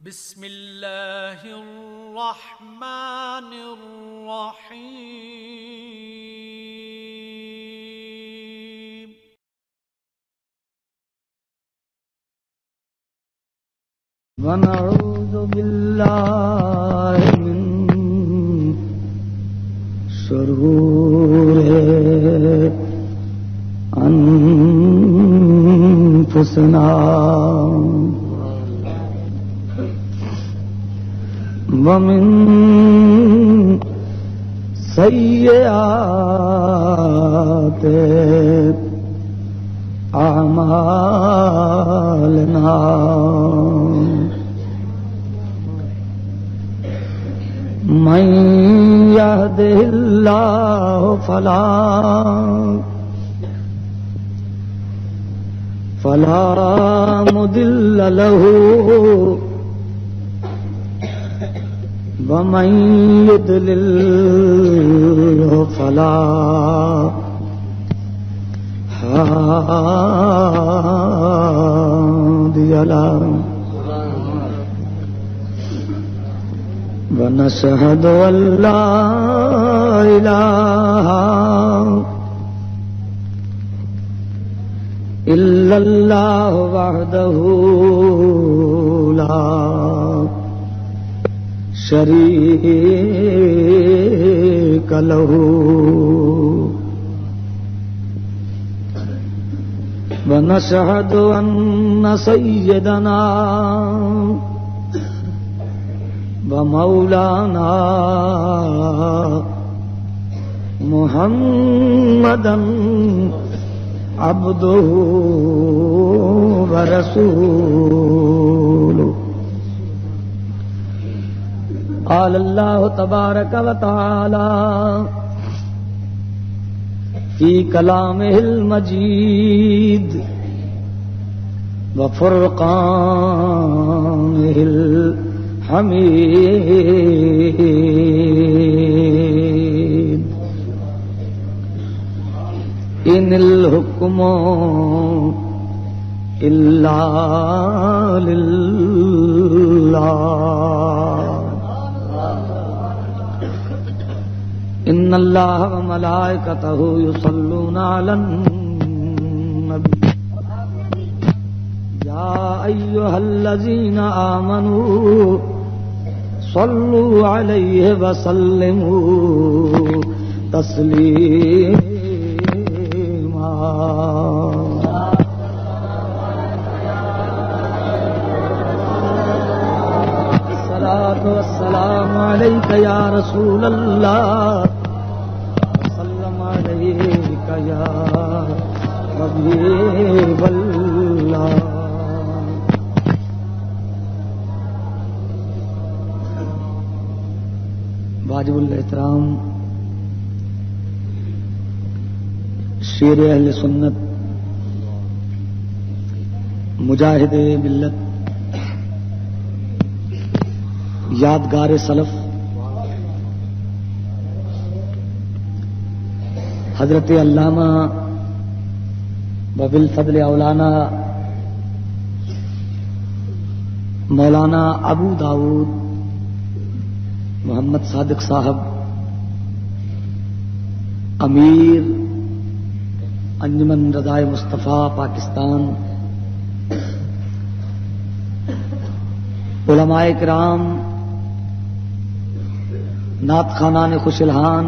بسم اللہ الرحمن الرحیم ونعوذ باللہ من شرور انفسنا ومن سیئات اعمالنا من يهده الله فلا مضل له ومن يضلل فلا هادي له ونشهد أن لا إله إلا الله وحده لا شريك له ونشهد أن سيدنا ومولانا محمدا عبده ورسوله قال الله تبارك وتعالى في كلامه المجيد وفرقانه الحميد إن الحكم إلا لله إن الله وملائكته يصلون على النبي يا أيها الذين آمنوا صلوا عليه وسلموا تسليما الصلاة والسلام عليك يا رسول الله وسلم عليك يا حبيب الله واجب الاحترام شیر اہل سنت مجاہد ملت یادگار سلف حضرت علامہ وبالفضل اولانا مولانا ابو داود محمد صادق صاحب امیر انجمن رضائے مصطفیٰ پاکستان، علماء کرام، نعت خوانان خوش الحان،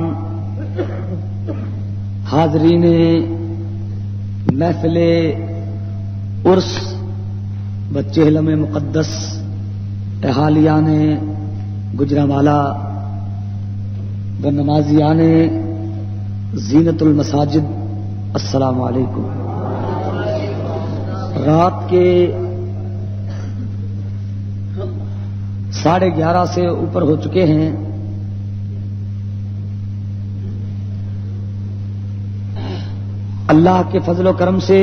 حاضرین محفل عرس بچے علم مقدس، احالیان گجرانوالہ و نمازیان زینت المساجد، السلام علیکم۔ رات کے 11:30 سے اوپر ہو چکے ہیں۔ اللہ کے فضل و کرم سے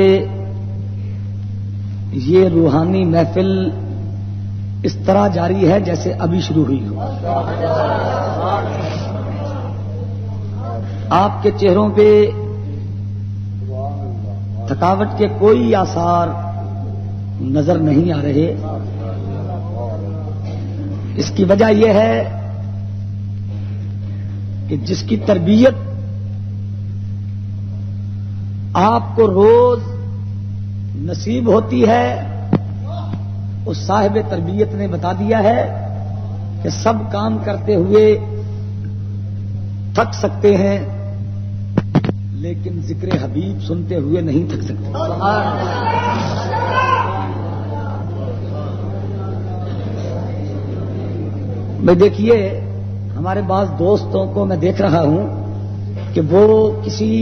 یہ روحانی محفل اس طرح جاری ہے جیسے ابھی شروع ہوئی ہو۔ آپ کے چہروں پہ تھکاوٹ کے کوئی آثار نظر نہیں آ رہے، اس کی وجہ یہ ہے کہ جس کی تربیت آپ کو روز نصیب ہوتی ہے اس صاحب تربیت نے بتا دیا ہے کہ سب کام کرتے ہوئے تھک سکتے ہیں لیکن ذکر حبیب سنتے ہوئے نہیں تھک سکتے. میں دیکھیے ہمارے بعض دوستوں کو میں دیکھ رہا ہوں کہ وہ کسی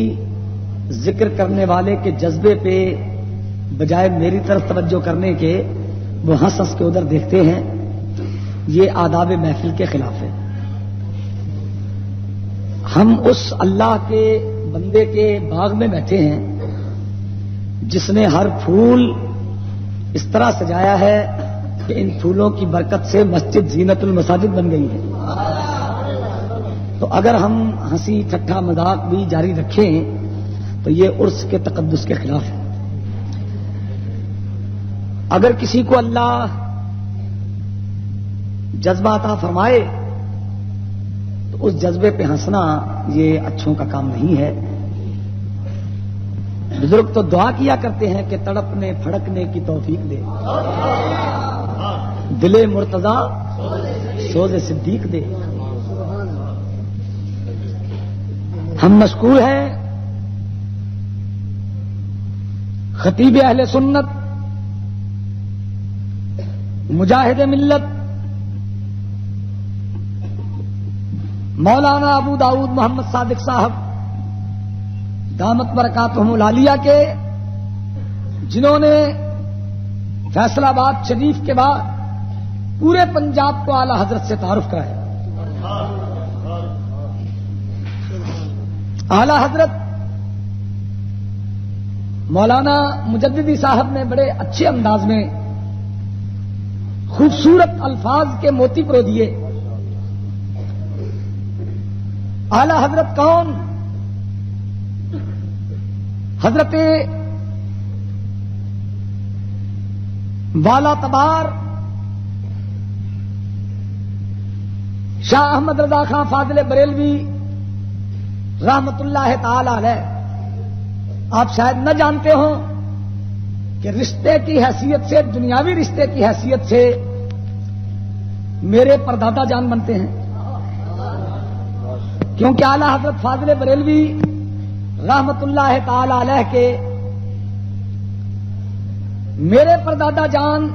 ذکر کرنے والے کے جذبے پہ بجائے میری طرف توجہ کرنے کے وہ ہنس ہنس کے ادھر دیکھتے ہیں. یہ آداب محفل کے خلاف ہے. ہم اس اللہ کے بندے کے باغ میں بیٹھے ہیں جس نے ہر پھول اس طرح سجایا ہے کہ ان پھولوں کی برکت سے مسجد زینت المساجد بن گئی ہے. تو اگر ہم ہنسی ٹھٹھا مذاق بھی جاری رکھیں تو یہ عرس کے تقدس کے خلاف ہے. اگر کسی کو اللہ جذبہ عطا فرمائے تو اس جذبے پہ ہنسنا یہ اچھوں کا کام نہیں ہے. بزرگ تو دعا کیا کرتے ہیں کہ تڑپنے پھڑکنے کی توفیق دے، دل مرتضی سوز صدیق دے. ہم مشکور ہیں خطیب اہل سنت مجاہد ملت مولانا ابو داؤد محمد صادق صاحب دامت برکاتہم العالیہ کے، جنہوں نے فیصل آباد شریف کے بعد پورے پنجاب کو اعلی حضرت سے تعارف کرایا. اعلی حضرت مولانا مجددی صاحب نے بڑے اچھے انداز میں خوبصورت الفاظ کے موتی پرو دیے. اعلی حضرت کون؟ حضرت والا تبار شاہ احمد رضا خان فاضل بریلوی رحمت اللہ تعالی علیہ. آپ شاید نہ جانتے ہوں کہ رشتے کی حیثیت سے، دنیاوی رشتے کی حیثیت سے میرے پردادا جان بنتے ہیں، کیونکہ اعلی حضرت فاضل بریلوی رحمت اللہ تعالی علیہ کے میرے پردادا جان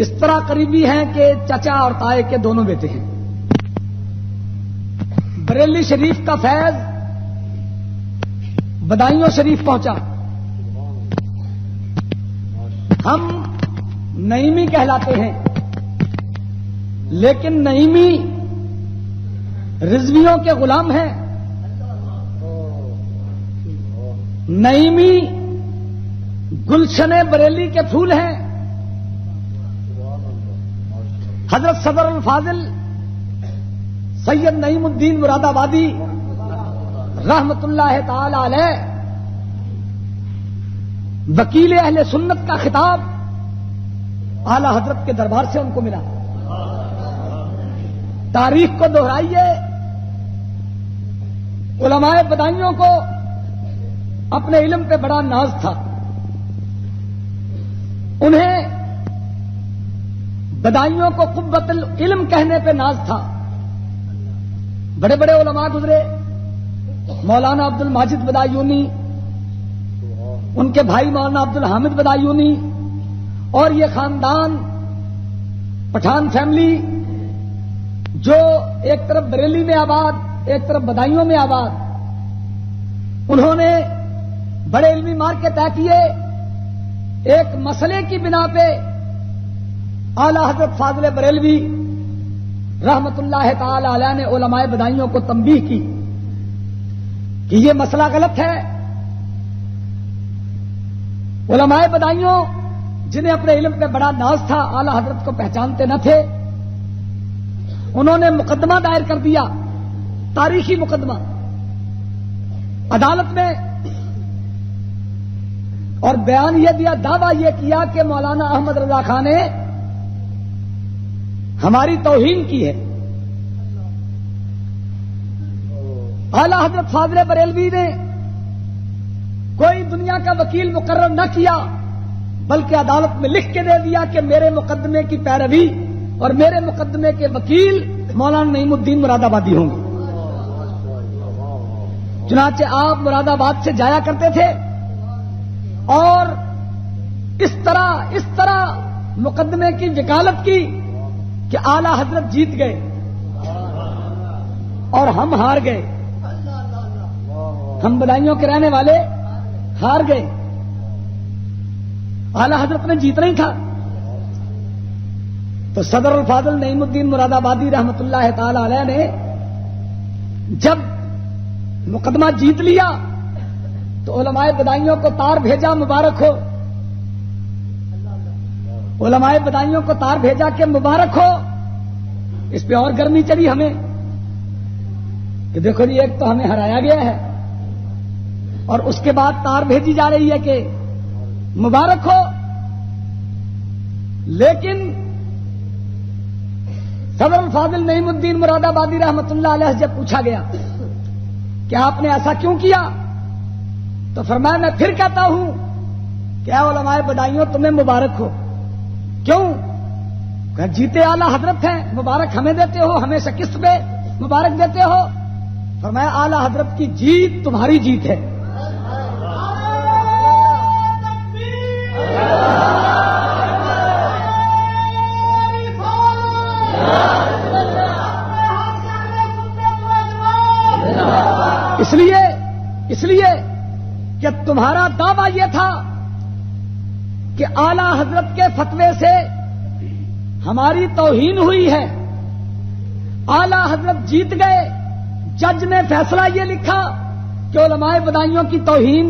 اس طرح قریبی ہیں کہ چچا اور تائے کے دونوں بیٹے ہیں. بریلی شریف کا فیض بدایوں شریف پہنچا. ہم نعیمی کہلاتے ہیں لیکن نعیمی رضویوں کے غلام ہیں. نعیمی گلشن بریلی کے پھول ہیں. حضرت صدر الفاضل سید نعیم الدین مراد آبادی رحمت اللہ تعالی علیہ وکیل اہل سنت کا خطاب اعلی حضرت کے دربار سے ان کو ملا. تاریخ کو دہرائیے، علماء بدائیوں کو اپنے علم پہ بڑا ناز تھا. انہیں بدائیوں کو قوت العلم کہنے پہ ناز تھا. بڑے بڑے علماء گزرے، مولانا عبد الماجد بدایونی، ان کے بھائی مولانا عبد الحامد بدایونی، اور یہ خاندان پٹھان فیملی جو ایک طرف بریلی میں آباد ایک طرف بدایوں میں آباد، انہوں نے بڑے علمی مارکے طے کیے. ایک مسئلے کی بنا پہ اعلی حضرت فاضل بریلوی رحمت اللہ تعالی علیہ نے علماء بدایوں کو تنبیہ کی کہ یہ مسئلہ غلط ہے. علماء بدایوں جنہیں اپنے علم پہ بڑا ناز تھا، اعلی حضرت کو پہچانتے نہ تھے، انہوں نے مقدمہ دائر کر دیا، تاریخی مقدمہ عدالت میں، اور بیان یہ دیا، دعویٰ یہ کیا کہ مولانا احمد رضا خان نے ہماری توہین کی ہے. اعلی حضرت فاضل بریلوی نے کوئی دنیا کا وکیل مقرر نہ کیا، بلکہ عدالت میں لکھ کے دے دیا کہ میرے مقدمے کی پیروی اور میرے مقدمے کے وکیل مولانا نعیم الدین مراد آبادی ہوں گے. چنانچہ آپ مراد آباد سے جایا کرتے تھے اور اس طرح مقدمے کی وکالت کی کہ اعلی حضرت جیت گئے اور ہم ہار گئے. ہم بدایوں کے رہنے والے ہار گئے. اعلی حضرت نے جیتنا ہی تھا. تو صدر الفاضل نعیم الدین مراد آبادی رحمت اللہ تعالی علیہ نے جب مقدمہ جیت لیا تو علماء بدایوں کو تار بھیجا، مبارک ہو. علماء بدایوں کو تار بھیجا کہ مبارک ہو. اس پہ اور گرمی چڑھی ہمیں کہ دیکھو جی ایک تو ہمیں ہرایا گیا ہے اور اس کے بعد تار بھیجی جا رہی ہے کہ مبارک ہو. لیکن صدر الفاضل نعیم الدین مراد آبادی رحمت اللہ علیہ جب پوچھا گیا کہ آپ نے ایسا کیوں کیا تو فرمایا میں پھر کہتا ہوں کہ اے علماء بدایوں تمہیں مبارک ہو. کیوں؟ کہ جیتے اعلی حضرت ہیں، مبارک ہمیں دیتے ہو، ہمیشہ کس پہ مبارک دیتے ہو؟ فرمایا اعلی حضرت کی جیت تمہاری جیت ہے. اس لیے کہ تمہارا دعویٰ یہ تھا کہ اعلی حضرت کے فتوے سے ہماری توہین ہوئی ہے. اعلی حضرت جیت گئے. جج نے فیصلہ یہ لکھا کہ علماء بدایوں کی توہین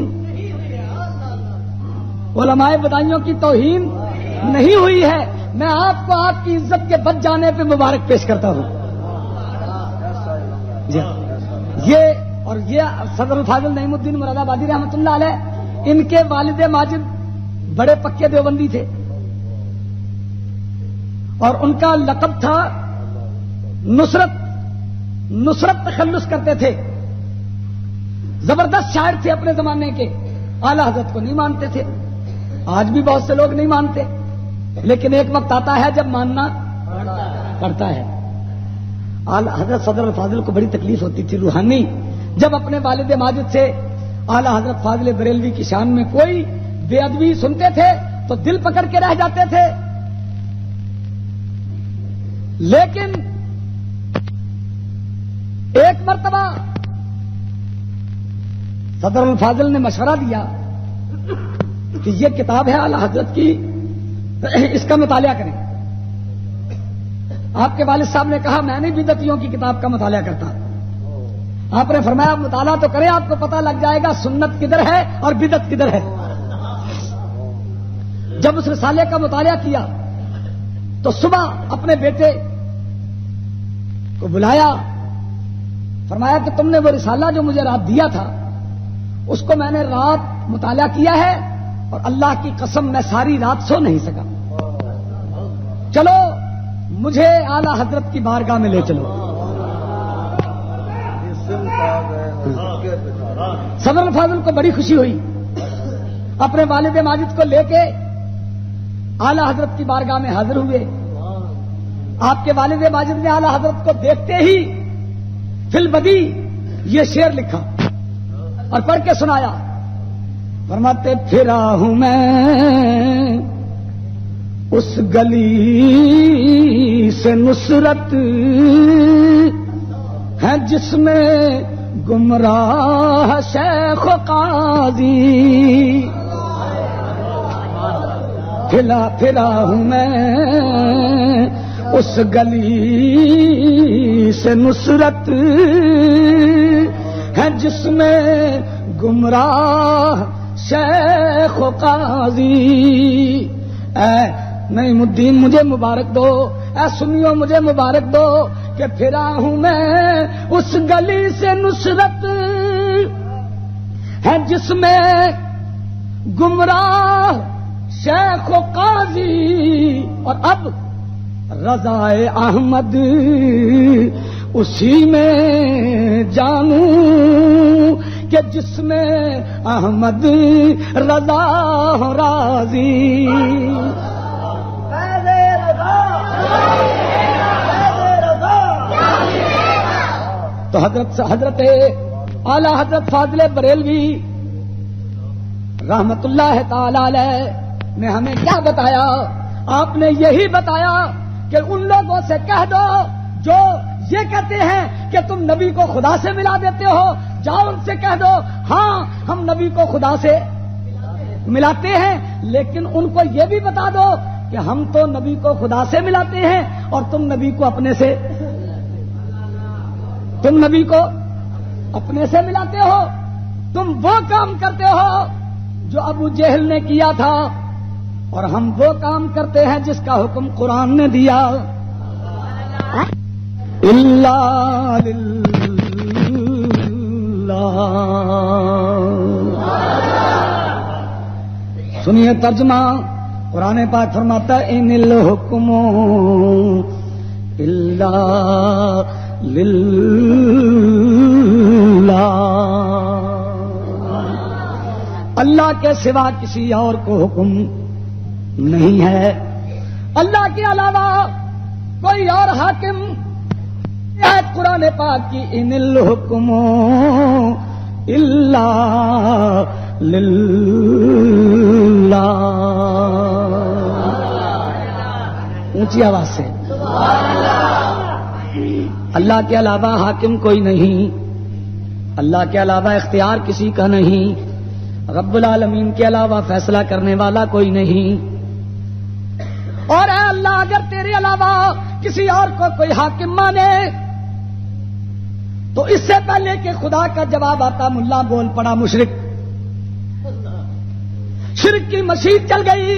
نہیں ہوئی ہے. میں آپ کو آپ کی عزت کے بچ جانے پہ مبارک پیش کرتا ہوں. یہ صدر الفاضل نعیم الدین مراد آبادی رحمت اللہ علیہ، ان کے والد ماجد بڑے پکے دیوبندی تھے اور ان کا لقب تھا نصرت تخلص کرتے تھے. زبردست شاعر تھے اپنے زمانے کے. اعلی حضرت کو نہیں مانتے تھے. آج بھی بہت سے لوگ نہیں مانتے، لیکن ایک وقت آتا ہے جب ماننا پڑتا ہے. اعلی حضرت صدر الفاضل کو بڑی تکلیف ہوتی تھی روحانی، جب اپنے والد ماجد سے اعلی حضرت فاضل بریلوی کی شان میں کوئی بے ادبی سنتے تھے تو دل پکڑ کے رہ جاتے تھے. لیکن ایک مرتبہ صدر الفاضل نے مشورہ دیا کہ یہ کتاب ہے اعلی حضرت کی، اس کا مطالعہ کریں. آپ کے والد صاحب نے کہا میں نہیں بدعتیوں کی کتاب کا مطالعہ کرتا. آپ نے فرمایا مطالعہ تو کریں، آپ کو پتہ لگ جائے گا سنت کدھر ہے اور بدعت کدھر ہے. جب اس رسالے کا مطالعہ کیا تو صبح اپنے بیٹے کو بلایا، فرمایا کہ تم نے وہ رسالہ جو مجھے رات دیا تھا اس کو میں نے رات مطالعہ کیا ہے اور اللہ کی قسم میں ساری رات سو نہیں سکا. چلو مجھے اعلی حضرت کی بارگاہ میں لے چلو. صدر الفاضل کو بڑی خوشی ہوئی. اپنے والد ماجد کو لے کے اعلی حضرت کی بارگاہ میں حاضر ہوئے. آپ کے والد ماجد نے اعلی حضرت کو دیکھتے ہی فی البدی یہ شعر لکھا اور پڑھ کے سنایا. فرماتے پھرا ہوں میں اس گلی سے نصرت ہے جس میں گمراہ شیخ و قاضی. پھرا ہوں میں اس گلی سے نصرت ہے جس میں گمراہ شیخ و قاضی. اے نعیم الدین مجھے مبارک دو، اے سنیو مجھے مبارک دو کہ پھرا ہوں میں اس گلی سے نصرت ہے جس میں گمراہ شیخ و قاضی. اور اب رضائے احمد اسی میں جانوں کہ جس میں احمد رضا راضی. تو حضرت اعلی حضرت فاضل بریلوی رحمت اللہ تعالی علیہ نے ہمیں کیا بتایا؟ آپ نے یہی بتایا کہ ان لوگوں سے کہہ دو جو یہ کہتے ہیں کہ تم نبی کو خدا سے ملا دیتے ہو، جاؤ ان سے کہہ دو ہاں ہم نبی کو خدا سے ملاتے ہیں، لیکن ان کو یہ بھی بتا دو کہ ہم تو نبی کو خدا سے ملاتے ہیں اور تم نبی کو اپنے سے ملاتے ہو. تم وہ کام کرتے ہو جو ابو جہل نے کیا تھا اور ہم وہ کام کرتے ہیں جس کا حکم قرآن نے دیا. الا للہ. سنیے ترجمہ. قرآن پاک فرماتا ہے ان الحکم الا للہ. اللہ کے سوا کسی اور کو حکم نہیں ہے. اللہ کے علاوہ کوئی اور حاکم. قرآن پاک کی ان الحکم الا للہ. اونچی آواز سے اللہ کے علاوہ حاکم کوئی نہیں، اللہ کے علاوہ اختیار کسی کا نہیں، رب العالمین کے علاوہ فیصلہ کرنے والا کوئی نہیں. اور اے اللہ اگر تیرے علاوہ کسی اور کو کوئی حاکم مانے تو اس سے پہلے کہ خدا کا جواب آتا ملا بول پڑا مشرک. شرک کی مشین چل گئی.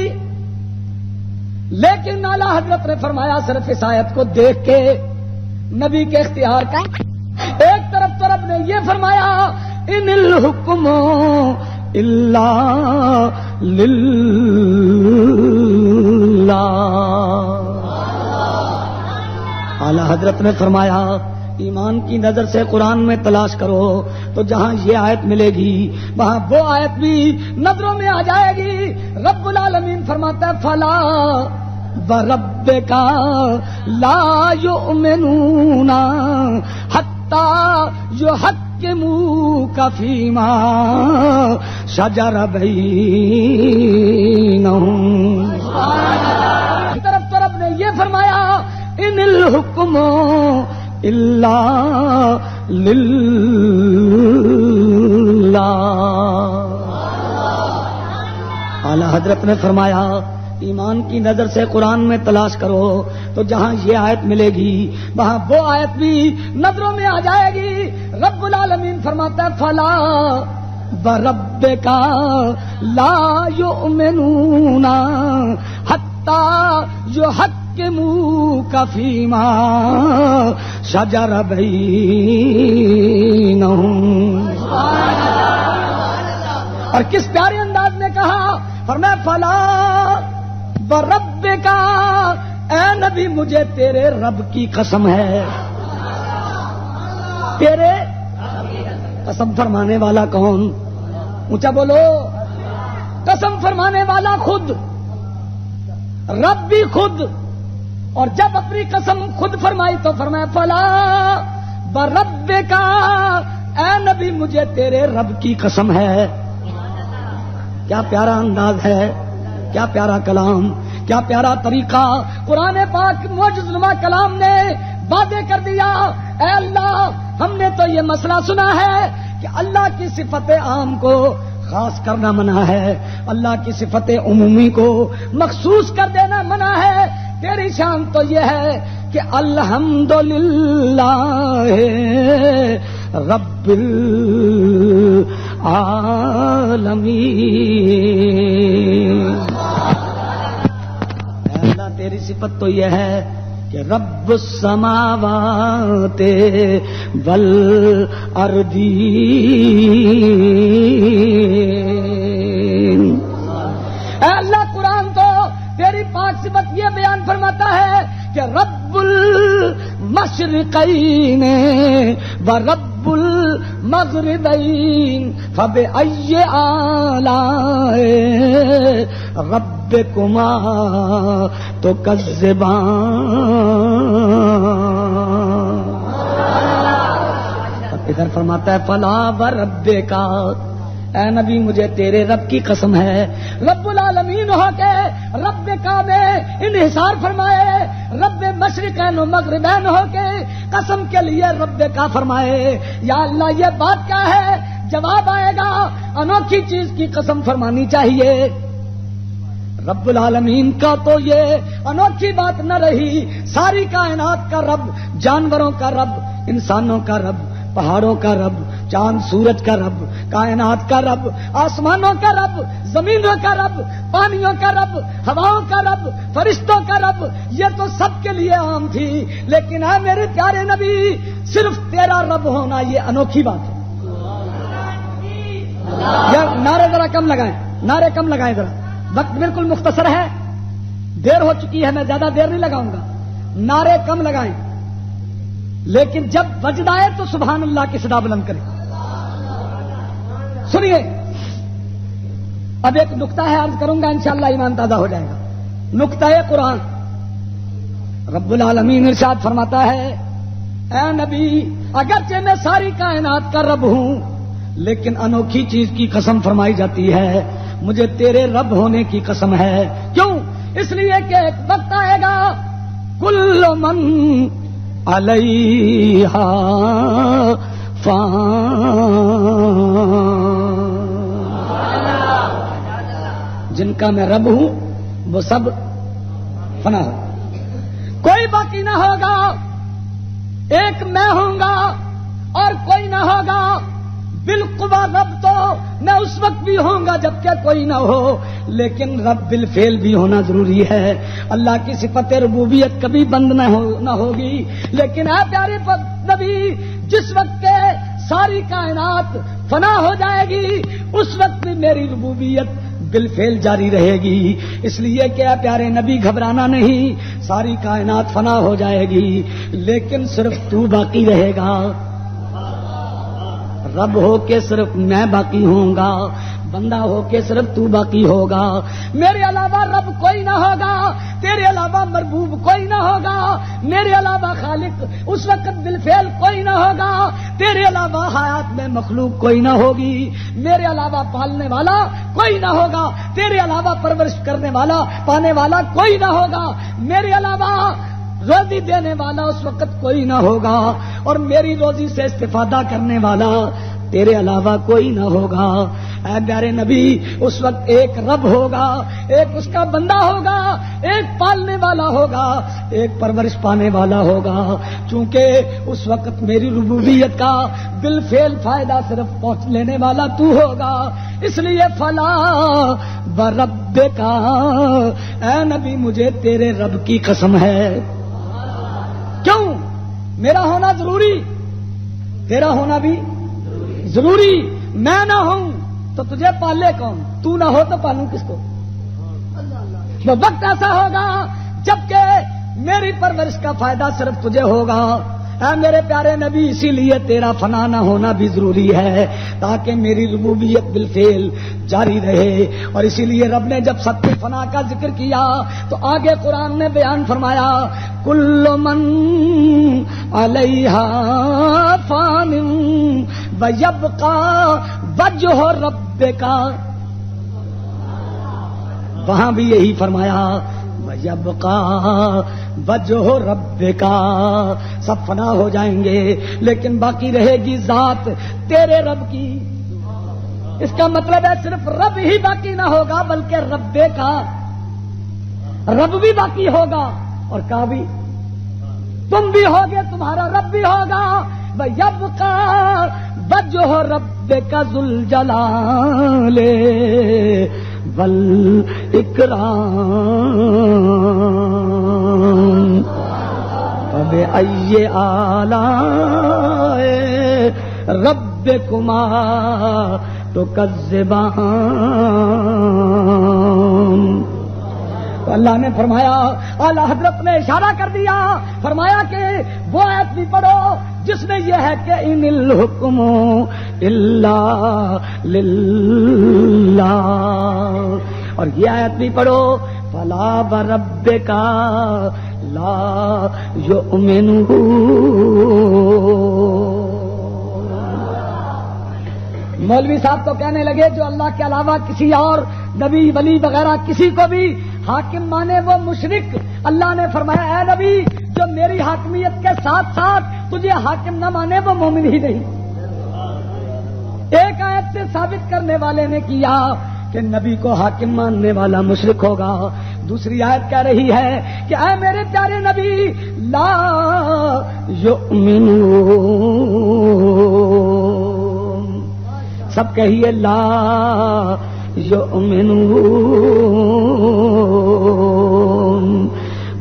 لیکن اعلی حضرت نے فرمایا صرف اس آیت کو دیکھ کے نبی کے اختیار کا ایک طرف تو رب نے یہ فرمایا ان الحکم الا للہ. اعلی حضرت نے فرمایا ایمان کی نظر سے قرآن میں تلاش کرو تو جہاں یہ آیت ملے گی وہاں وہ آیت بھی نظروں میں آ جائے گی. رب العالمین فرماتا ہے فلا وربک لا یؤمنون حتی یحکموک فیما شجر بینہم. طرف طرف نے یہ فرمایا ان الحکم الا للہ. اعلی حضرت نے فرمایا ایمان کی نظر سے قرآن میں تلاش کرو تو جہاں یہ آیت ملے گی وہاں وہ آیت بھی نظروں میں آ جائے گی. رب العالمین فرماتا ہے فلا وربک لا یؤمنون حتی یحکموک فیما شجر بینہم. اور کس پیارے انداز میں کہا فرمایا فلا وربک اے نبی مجھے تیرے رب کی قسم ہے. تیرے قسم فرمانے والا کون؟ اونچا بولو. قسم فرمانے والا خود، رب بھی خود. اور جب اپنی قسم خود فرمائی تو فرمایا فلا وربک اے نبی مجھے تیرے رب کی قسم ہے. کیا پیارا انداز ہے، کیا پیارا کلام، کیا پیارا طریقہ. قرآن پاک معجز نما کلام نے وعدے کر دیا اے اللہ ہم نے تو یہ مسئلہ سنا ہے کہ اللہ کی صفت عام کو خاص کرنا منع ہے، اللہ کی صفت عمومی کو مخصوص کر دینا منع ہے. تیری شان تو یہ ہے کہ الحمدللہ رب العالمین. اللہ تیری صفت تو یہ ہے کہ رب السماوات والارضین. اے اللہ قرآن تو تیری پاک صفت یہ بیان فرماتا ہے کہ رب المشرقین و رب المغربین فبأی آلاء ربکما تکذبان. ادھر فرماتا ہے فلا وربک، اے نبی مجھے تیرے رب کی قسم ہے. رب العالمین ہو کے رب کا میں انحصار فرمائے، رب مشرقین و مغربین ہو کے قسم کے لیے رب کا فرمائے. یا اللہ یہ بات کیا ہے؟ جواب آئے گا انوکھی چیز کی قسم فرمانی چاہیے. رب العالمین کا تو یہ انوکھی بات نہ رہی، ساری کائنات کا رب، جانوروں کا رب، انسانوں کا رب، پہاڑوں کا رب، چاند سورج کا رب، کائنات کا رب، آسمانوں کا رب، زمینوں کا رب، پانیوں کا رب، ہواؤں کا رب، فرشتوں کا رب، یہ تو سب کے لیے عام تھی. لیکن اے میرے پیارے نبی صرف تیرا رب ہونا یہ انوکھی بات ہے. یا نعرے ذرا کم لگائیں، نعرے کم لگائیں ذرا، وقت بالکل مختصر ہے، دیر ہو چکی ہے، میں زیادہ دیر نہیں لگاؤں گا. نعرے کم لگائیں، لیکن جب وجد آئے تو سبحان اللہ کی صدا بلند کریں. سنیے اب ایک نقطہ ہے، عرض کروں گا انشاءاللہ ایمان تازہ ہو جائے گا. نقطہ قرآن. رب العالمین ارشاد فرماتا ہے اے نبی اگرچہ میں ساری کائنات کا رب ہوں لیکن انوکھی چیز کی قسم فرمائی جاتی ہے، مجھے تیرے رب ہونے کی قسم ہے. کیوں؟ اس لیے کہ ایک وقت آئے گا کل من علیہا فان، جن کا میں رب ہوں وہ سب فنا ہو، کوئی باقی نہ ہوگا. ایک میں ہوں گا اور کوئی نہ ہوگا. بالقوا رب تو میں اس وقت بھی ہوں گا جبکہ کوئی نہ ہو، لیکن رب بالفعل بھی ہونا ضروری ہے. اللہ کی صفت ربوبیت کبھی بند نہ ہوگی. لیکن اے پیارے نبی جس وقت کے ساری کائنات فنا ہو جائے گی اس وقت بھی میری ربوبیت بالفعل جاری رہے گی. اس لیے کہ اے پیارے نبی گھبرانا نہیں، ساری کائنات فنا ہو جائے گی لیکن صرف تو باقی رہے گا. رب ہو کے صرف میں باقی ہوں گا، بندہ ہو کے صرف تو باقی ہوگا. میرے علاوہ رب کوئی نہ ہوگا، تیرے علاوہ مربوب کوئی نہ ہوگا، میرے علاوہ خالق اس وقت بالفعل کوئی نہ ہوگا، تیرے علاوہ حیات میں مخلوق کوئی نہ ہوگی، میرے علاوہ پالنے والا کوئی نہ ہوگا، تیرے علاوہ پرورش کرنے والا پانے والا کوئی نہ ہوگا، میرے علاوہ روزی دینے والا اس وقت کوئی نہ ہوگا، اور میری روزی سے استفادہ کرنے والا تیرے علاوہ کوئی نہ ہوگا. اے پیارے نبی اس وقت ایک رب ہوگا، ایک اس کا بندہ ہوگا، ایک پالنے والا ہوگا، ایک پرورش پانے والا ہوگا. چونکہ اس وقت میری ربوبیت کا بالفعل فائدہ صرف پہنچ لینے والا تو ہوگا. اس لیے فلا وربک، اے نبی مجھے تیرے رب کی قسم ہے. کیوں؟ میرا ہونا ضروری، تیرا ہونا بھی ضروری. میں نہ ہوں تو تجھے پالے کون؟ تو نہ ہو تو پالوں کس کو؟ وہ وقت ایسا ہوگا جبکہ میری پرورش کا فائدہ صرف تجھے ہوگا. اے میرے پیارے نبی اسی لیے تیرا فنا نہ ہونا بھی ضروری ہے تاکہ میری ربوبیت بالفعل جاری رہے. اور اسی لیے رب نے جب سب کے فنا کا ذکر کیا تو آگے قرآن نے بیان فرمایا کل من علیہا فان ویبقی وجہ ربک، وہاں بھی یہی فرمایا ویبقی وجہ ربک، سب فنا ہو جائیں گے لیکن باقی رہے گی ذات تیرے رب کی. اس کا مطلب ہے صرف رب ہی باقی نہ ہوگا بلکہ رب کا رب بھی باقی ہوگا اور کا بھی تم بھی ہوگے، تمہارا رب بھی ہوگا. ویبقی وجہ ربک ذو الجلال والاکرام فبأی آلاء ربکما تکذبان. تو اللہ نے فرمایا، اعلی حضرت نے اشارہ کر دیا، فرمایا کہ وہ آیت بھی پڑھو جس میں یہ ہے کہ ان الحکم الا للہ، اور یہ آیت بھی پڑھو فلا وربک لا یؤمنون۔ مولوی صاحب تو کہنے لگے جو اللہ کے علاوہ کسی اور نبی ولی وغیرہ کسی کو بھی حاکم مانے وہ مشرک۔ اللہ نے فرمایا اے نبی جو میری حاکمیت کے ساتھ ساتھ تجھے حاکم نہ مانے وہ مومن ہی نہیں۔ ایک آیت سے ثابت کرنے والے نے کیا کہ نبی کو حاکم ماننے والا مشرک ہوگا، دوسری آیت کہہ رہی ہے کہ اے میرے پیارے نبی لا یؤمنون، سب کہیے لا یؤمنون،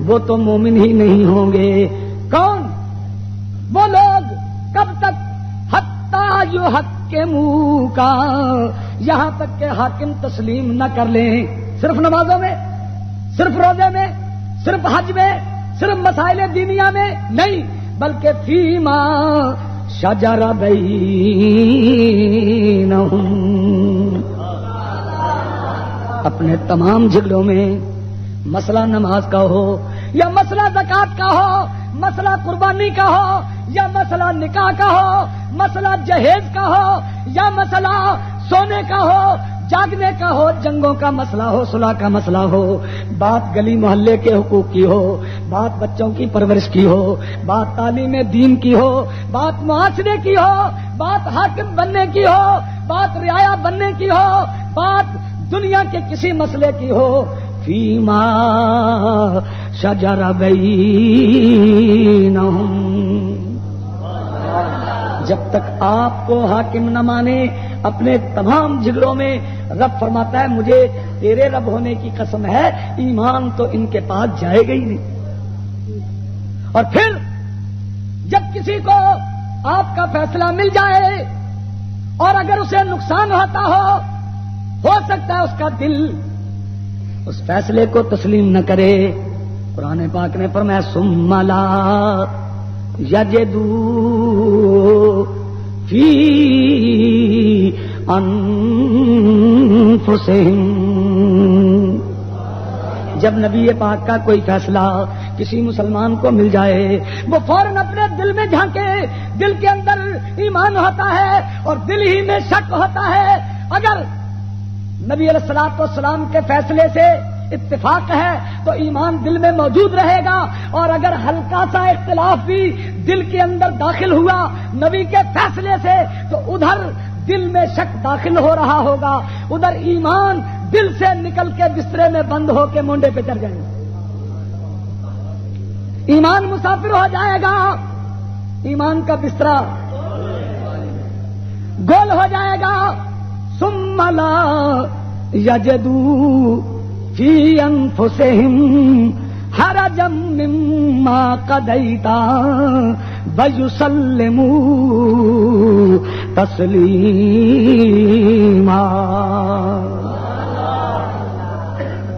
وہ تو مومن ہی نہیں ہوں گے۔ کون؟ وہ لوگ کب تک؟ حتی یحکموک، یہاں تک کہ حاکم تسلیم نہ کر لیں۔ صرف نمازوں میں، صرف روزے میں، صرف حج میں، صرف مسائل دینیا میں نہیں، بلکہ فیما شجر بینہم، اپنے تمام جھگڑوں میں، مسئلہ نماز کا ہو یا مسئلہ زکات کا ہو، مسئلہ قربانی کا ہو یا مسئلہ نکاح کا ہو، مسئلہ جہیز کا ہو یا مسئلہ سونے کا ہو، جاگنے کا ہو، جنگوں کا مسئلہ ہو، صلح کا مسئلہ ہو، بات گلی محلے کے حقوق کی ہو، بات بچوں کی پرورش کی ہو، بات تعلیم دین کی ہو، بات معاشرے کی ہو، بات حاکم بننے کی ہو، بات رعایا بننے کی ہو، بات دنیا کے کسی مسئلے کی ہو، فیما شجر بینہم، جب تک آپ کو حاکم نہ مانے اپنے تمام جھگڑوں میں، رب فرماتا ہے مجھے تیرے رب ہونے کی قسم ہے ایمان تو ان کے پاس جائے گا ہی نہیں۔ اور پھر جب کسی کو آپ کا فیصلہ مل جائے اور اگر اسے نقصان ہوتا ہو سکتا ہے اس کا دل اس فیصلے کو تسلیم نہ کرے۔ قرآن پاک نے فرمایا ثم لا یجدوا فی انفسہم، جب نبی پاک کا کوئی فیصلہ کسی مسلمان کو مل جائے وہ فوراً اپنے دل میں جھانکے، دل کے اندر ایمان ہوتا ہے اور دل ہی میں شک ہوتا ہے۔ اگر نبی علیہ الصلوۃ والسلام کے فیصلے سے اتفاق ہے تو ایمان دل میں موجود رہے گا، اور اگر ہلکا سا اختلاف بھی دل کے اندر داخل ہوا نبی کے فیصلے سے تو ادھر دل میں شک داخل ہو رہا ہوگا، ادھر ایمان دل سے نکل کے بسترے میں بند ہو کے مونڈے پہ چڑھ جائے گا، ایمان مسافر ہو جائے گا، ایمان کا بستر گول ہو جائے گا۔ ثم لا یجدوا فی انفسہم حرجا مما قضیت ویسلموا تسلیما۔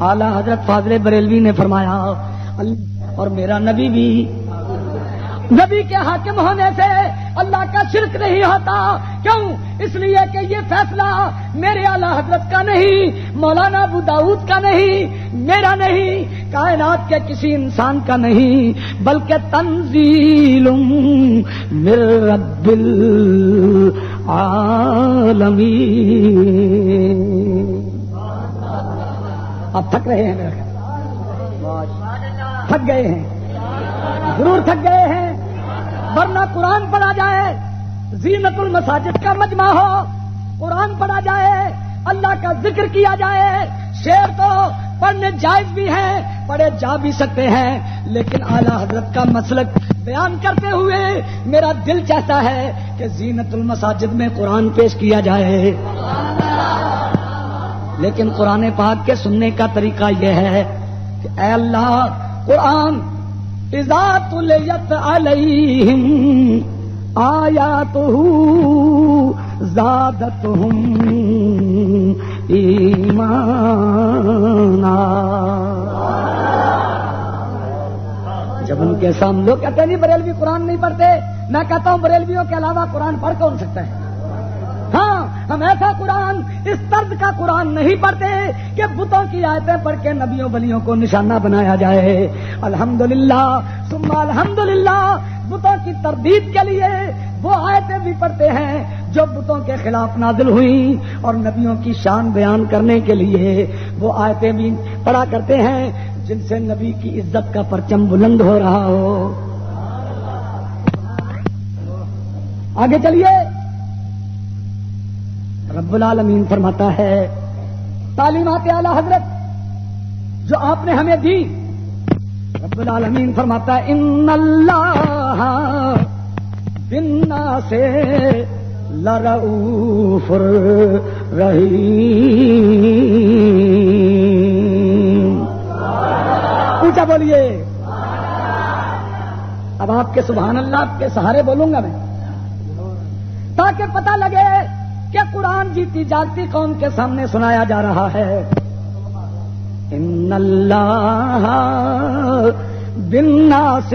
اعلی حضرت فاضل بریلوی نے فرمایا اور میرا نبی بھی، نبی کے حاکم ہونے سے اللہ کا شرک نہیں ہوتا۔ کیوں؟ اس لیے کہ یہ فیصلہ میرے اعلی حضرت کا نہیں، مولانا ابو داؤد کا نہیں، میرا نہیں، کائنات کے کسی انسان کا نہیں، بلکہ تنزیل من رب العالمین۔ آپ تھک رہے ہیں میرا خیال، تھک گئے ہیں، ضرور تھک گئے ہیں، ورنہ قرآن پڑھا جائے، زینت المساجد کا مجمع ہو، قرآن پڑھا جائے، اللہ کا ذکر کیا جائے، شعر تو پڑھنے جائز بھی ہیں، پڑھے جا بھی سکتے ہیں، لیکن اعلی حضرت کا مسلک بیان کرتے ہوئے میرا دل چاہتا ہے کہ زینت المساجد میں قرآن پیش کیا جائے، لیکن قرآن پاک کے سننے کا طریقہ یہ ہے کہ اے اللہ قرآن اذا تلیت علیہم آیاتہ زادتہم ایمانا. جب ان کے سامنے لوگ کہتے ہیں نہیں بریلوی قرآن نہیں پڑھتے، میں کہتا ہوں بریلویوں کے علاوہ قرآن پڑھ کون سکتا ہے؟ ہاں، ہم ایسا قرآن، اس طرز کا قرآن نہیں پڑھتے کہ بتوں کی آیتیں پڑھ کے نبیوں ولیوں کو نشانہ بنایا جائے. الحمدللہ ثم الحمدللہ، بتوں کی تردید کے لیے وہ آیتیں بھی پڑھتے ہیں جو بتوں کے خلاف نازل ہوئی، اور نبیوں کی شان بیان کرنے کے لیے وہ آیتیں بھی پڑھا کرتے ہیں جن سے نبی کی عزت کا پرچم بلند ہو رہا ہو. آگے چلیے. رب العالمین فرماتا ہے تعلیمات اعلی حضرت جو آپ نے ہمیں دی، رب العالمین فرماتا ہے ان اللہ بالناس لرؤوف رحیم. اونچا بولیے. اب آپ کے سبحان اللہ کے سہارے بولوں گا میں، تاکہ پتہ لگے کہ قرآن جیتی جاگتی قوم کے سامنے سنایا جا رہا ہے. ان اللہ بالناس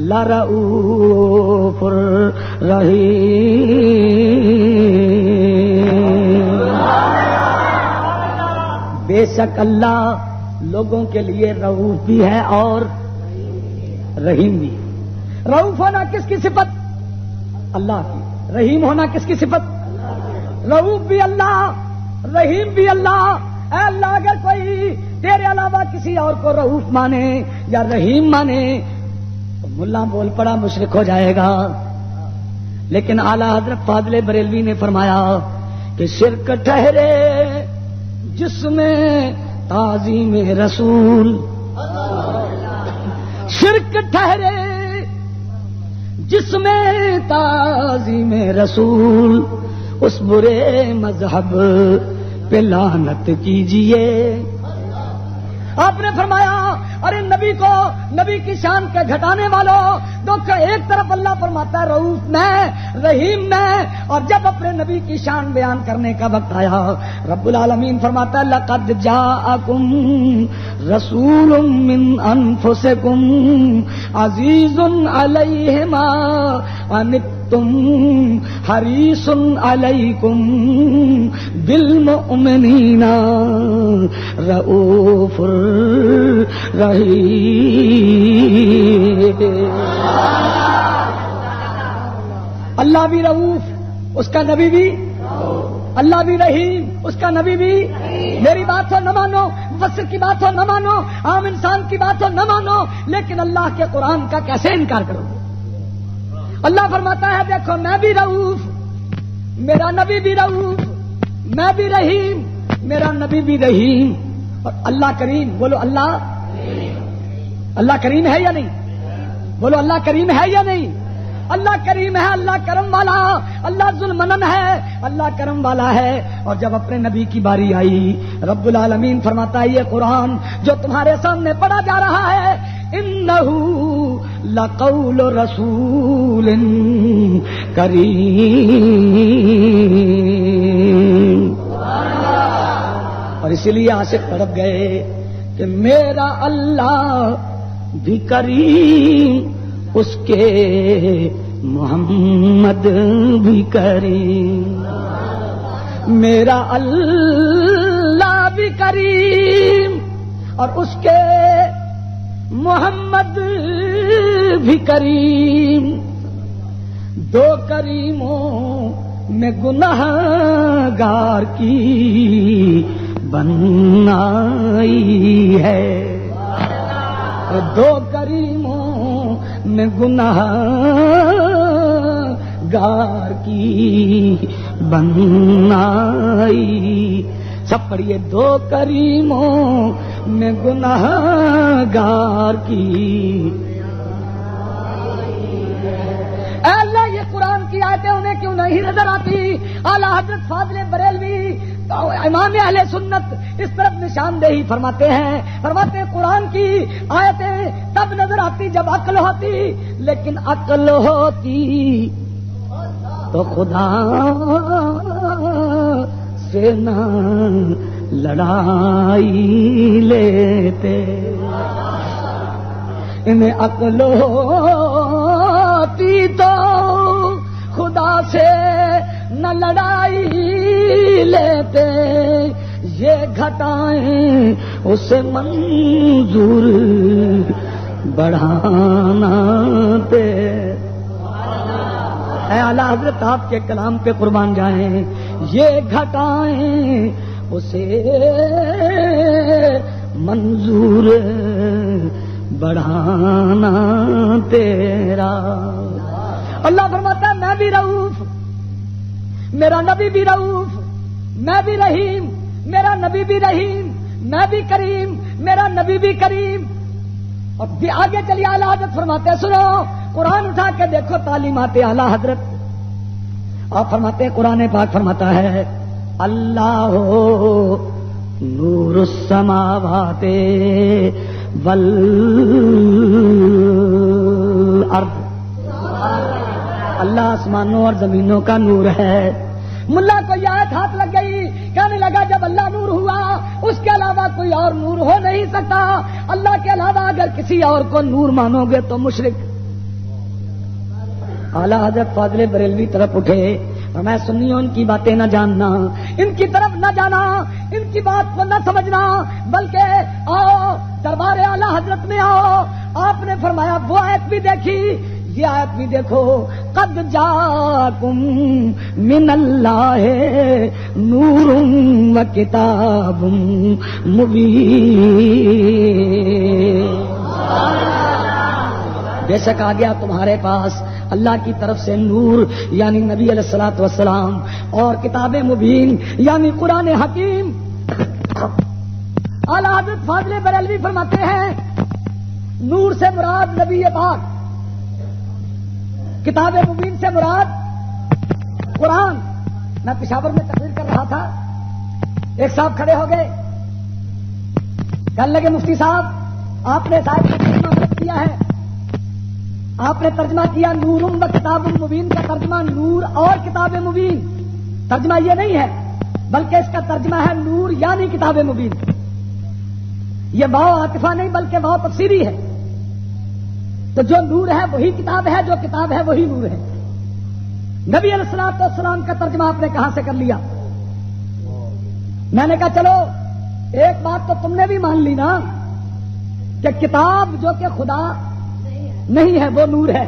لرؤوف رحیم. بے شک اللہ لوگوں کے لیے رؤوف بھی ہے اور رحیم بھی. رؤوف ہونا کس کی صفت؟ اللہ کی. رحیم ہونا کس کی صفت؟ رؤوف بھی اللہ، رحیم بھی اللہ. اے اللہ اگر کوئی تیرے علاوہ کسی اور کو رؤوف مانے یا رحیم مانے تو ملا بول پڑا مشرک ہو جائے گا. لیکن اعلی حضرت فاضل بریلوی نے فرمایا کہ شرک ٹھہرے جس میں تعظیم رسول، شرک ٹھہرے جس میں تعظیم رسول، اس برے مذہب پہ لعنت کیجئے. آپ نے فرمایا ارے نبی کو، نبی کی شان کے گھٹانے والوں، تو ایک طرف اللہ فرماتا ہے رؤوف میں، رحیم میں، اور جب اپنے نبی کی شان بیان کرنے کا وقت آیا رب العالمین فرماتا ہے لقد جاءکم رسول من انفسکم عزیز علیہ ما عنتم حریص علیکم بالمؤمنین رؤوف رحیم. اللہ بھی رؤوف، اس کا نبی بھی، اللہ بھی رحیم، اس کا نبی بھی. میری بات ہو نہ مانو، مفسر کی بات ہو نہ مانو، عام انسان کی بات ہو نہ مانو، لیکن اللہ کے قرآن کا کیسے انکار کرو؟ اللہ فرماتا ہے دیکھو میں بھی رؤوف، میرا نبی بھی رؤوف، میں بھی رحیم، میرا نبی بھی رحیم، اور اللہ کریم. بولو اللہ، اللہ کریم ہے یا نہیں؟ بولو اللہ کریم ہے یا نہیں؟ اللہ کریم ہے، اللہ کرم والا، اللہ ذوالمنن ہے، اللہ کرم والا ہے. اور جب اپنے نبی کی باری آئی رب العالمین فرماتا ہے یہ قرآن جو تمہارے سامنے پڑھا جا رہا ہے انہ لقول رسول کریم. اور اسی لیے عاشق تڑپ گئے کہ میرا اللہ بھی کریم، اس کے محمد بھی کریم. میرا اللہ بھی کریم اور اس کے محمد بھی کریم. دو کریموں میں گنہگار کی بنائی ہے. دو کریموں میں گنہگار کی بنائی. سب پڑھیے دو کریموں میں گنہگار کی. اے اللہ یہ قرآن کی آیتیں انہیں کیوں نہیں نظر آتی؟ اعلیٰ حضرت فاضل بریلوی امام اہل سنت اس طرف نشاندہی فرماتے ہیں قرآن کی آیتیں تب نظر آتی جب عقل ہوتی، لیکن عقل ہوتی تو خدا سے نہ لڑائی لیتے، انہیں عقل ہوتی تو خدا سے نہ لڑائی لیتے، یہ گھٹائیں اسے منظور بڑھانا دے۔ اے اعلیٰ حضرت آپ کے کلام پہ قربان جائیں، یہ گھٹائیں اسے منظور بڑھانا تیرا۔ اللہ فرماتا ہے میں بھی رؤوف، میرا نبی بھی رؤوف، میں بھی رحیم، میرا نبی بھی رحیم، میں بھی کریم، میرا نبی بھی کریم۔ اور آگے چلیے اعلیٰ حضرت فرماتے ہیں، سنو قرآن اٹھا کے دیکھو تعلیمات اعلیٰ حضرت۔ آپ فرماتے ہیں قرآن پاک فرماتا ہے اللہ نور السماوات والارض، اللہ آسمانوں اور زمینوں کا نور ہے۔ ملا کو یہ آیت ہاتھ لگ گئی، کہنے لگا جب اللہ نور ہوا اس کے علاوہ کوئی اور نور ہو نہیں سکتا، اللہ کے علاوہ اگر کسی اور کو نور مانو گے تو مشرک۔ اعلیٰ حضرت فاضل بریلوی طرف اٹھے، میں سنی ہوں ان کی باتیں نہ جاننا، ان کی طرف نہ جانا، ان کی بات کو نہ سمجھنا، بلکہ آؤ دربار اعلیٰ حضرت میں آؤ۔ آپ نے فرمایا وہ آیت بھی دیکھی، یہ آیت بھی دیکھو، قد جاءکم من اللہ نور و کتاب مبین، بے شک آ گیا تمہارے پاس اللہ کی طرف سے نور یعنی نبی علیہ الصلوۃ والسلام اور کتاب مبین یعنی قرآن حکیم۔ اعلیٰ حضرت فاضل بریلوی فرماتے ہیں نور سے مراد نبی پاک، کتاب مبین سے مراد قرآن۔ میں پشاور میں تقریر کر رہا تھا، ایک صاحب کھڑے ہو گئے، کہنے لگے مفتی صاحب آپ نے صاحب ترجمہ کیا ہے، آپ نے ترجمہ کیا نور و کتاب مبین کا ترجمہ نور اور کتاب مبین، ترجمہ یہ نہیں ہے بلکہ اس کا ترجمہ ہے نور یعنی کتاب مبین۔ یہ واو عاطفہ نہیں بلکہ واو تفسیری ہے، تو جو نور ہے وہی کتاب ہے، جو کتاب ہے وہی نور ہے۔ نبی علیہ الصلوۃ والسلام کا ترجمہ آپ نے کہاں سے کر لیا؟ میں نے کہا چلو ایک بات تو تم نے بھی مان لی نا کہ کتاب جو کہ خدا نہیں ہے وہ نور ہے،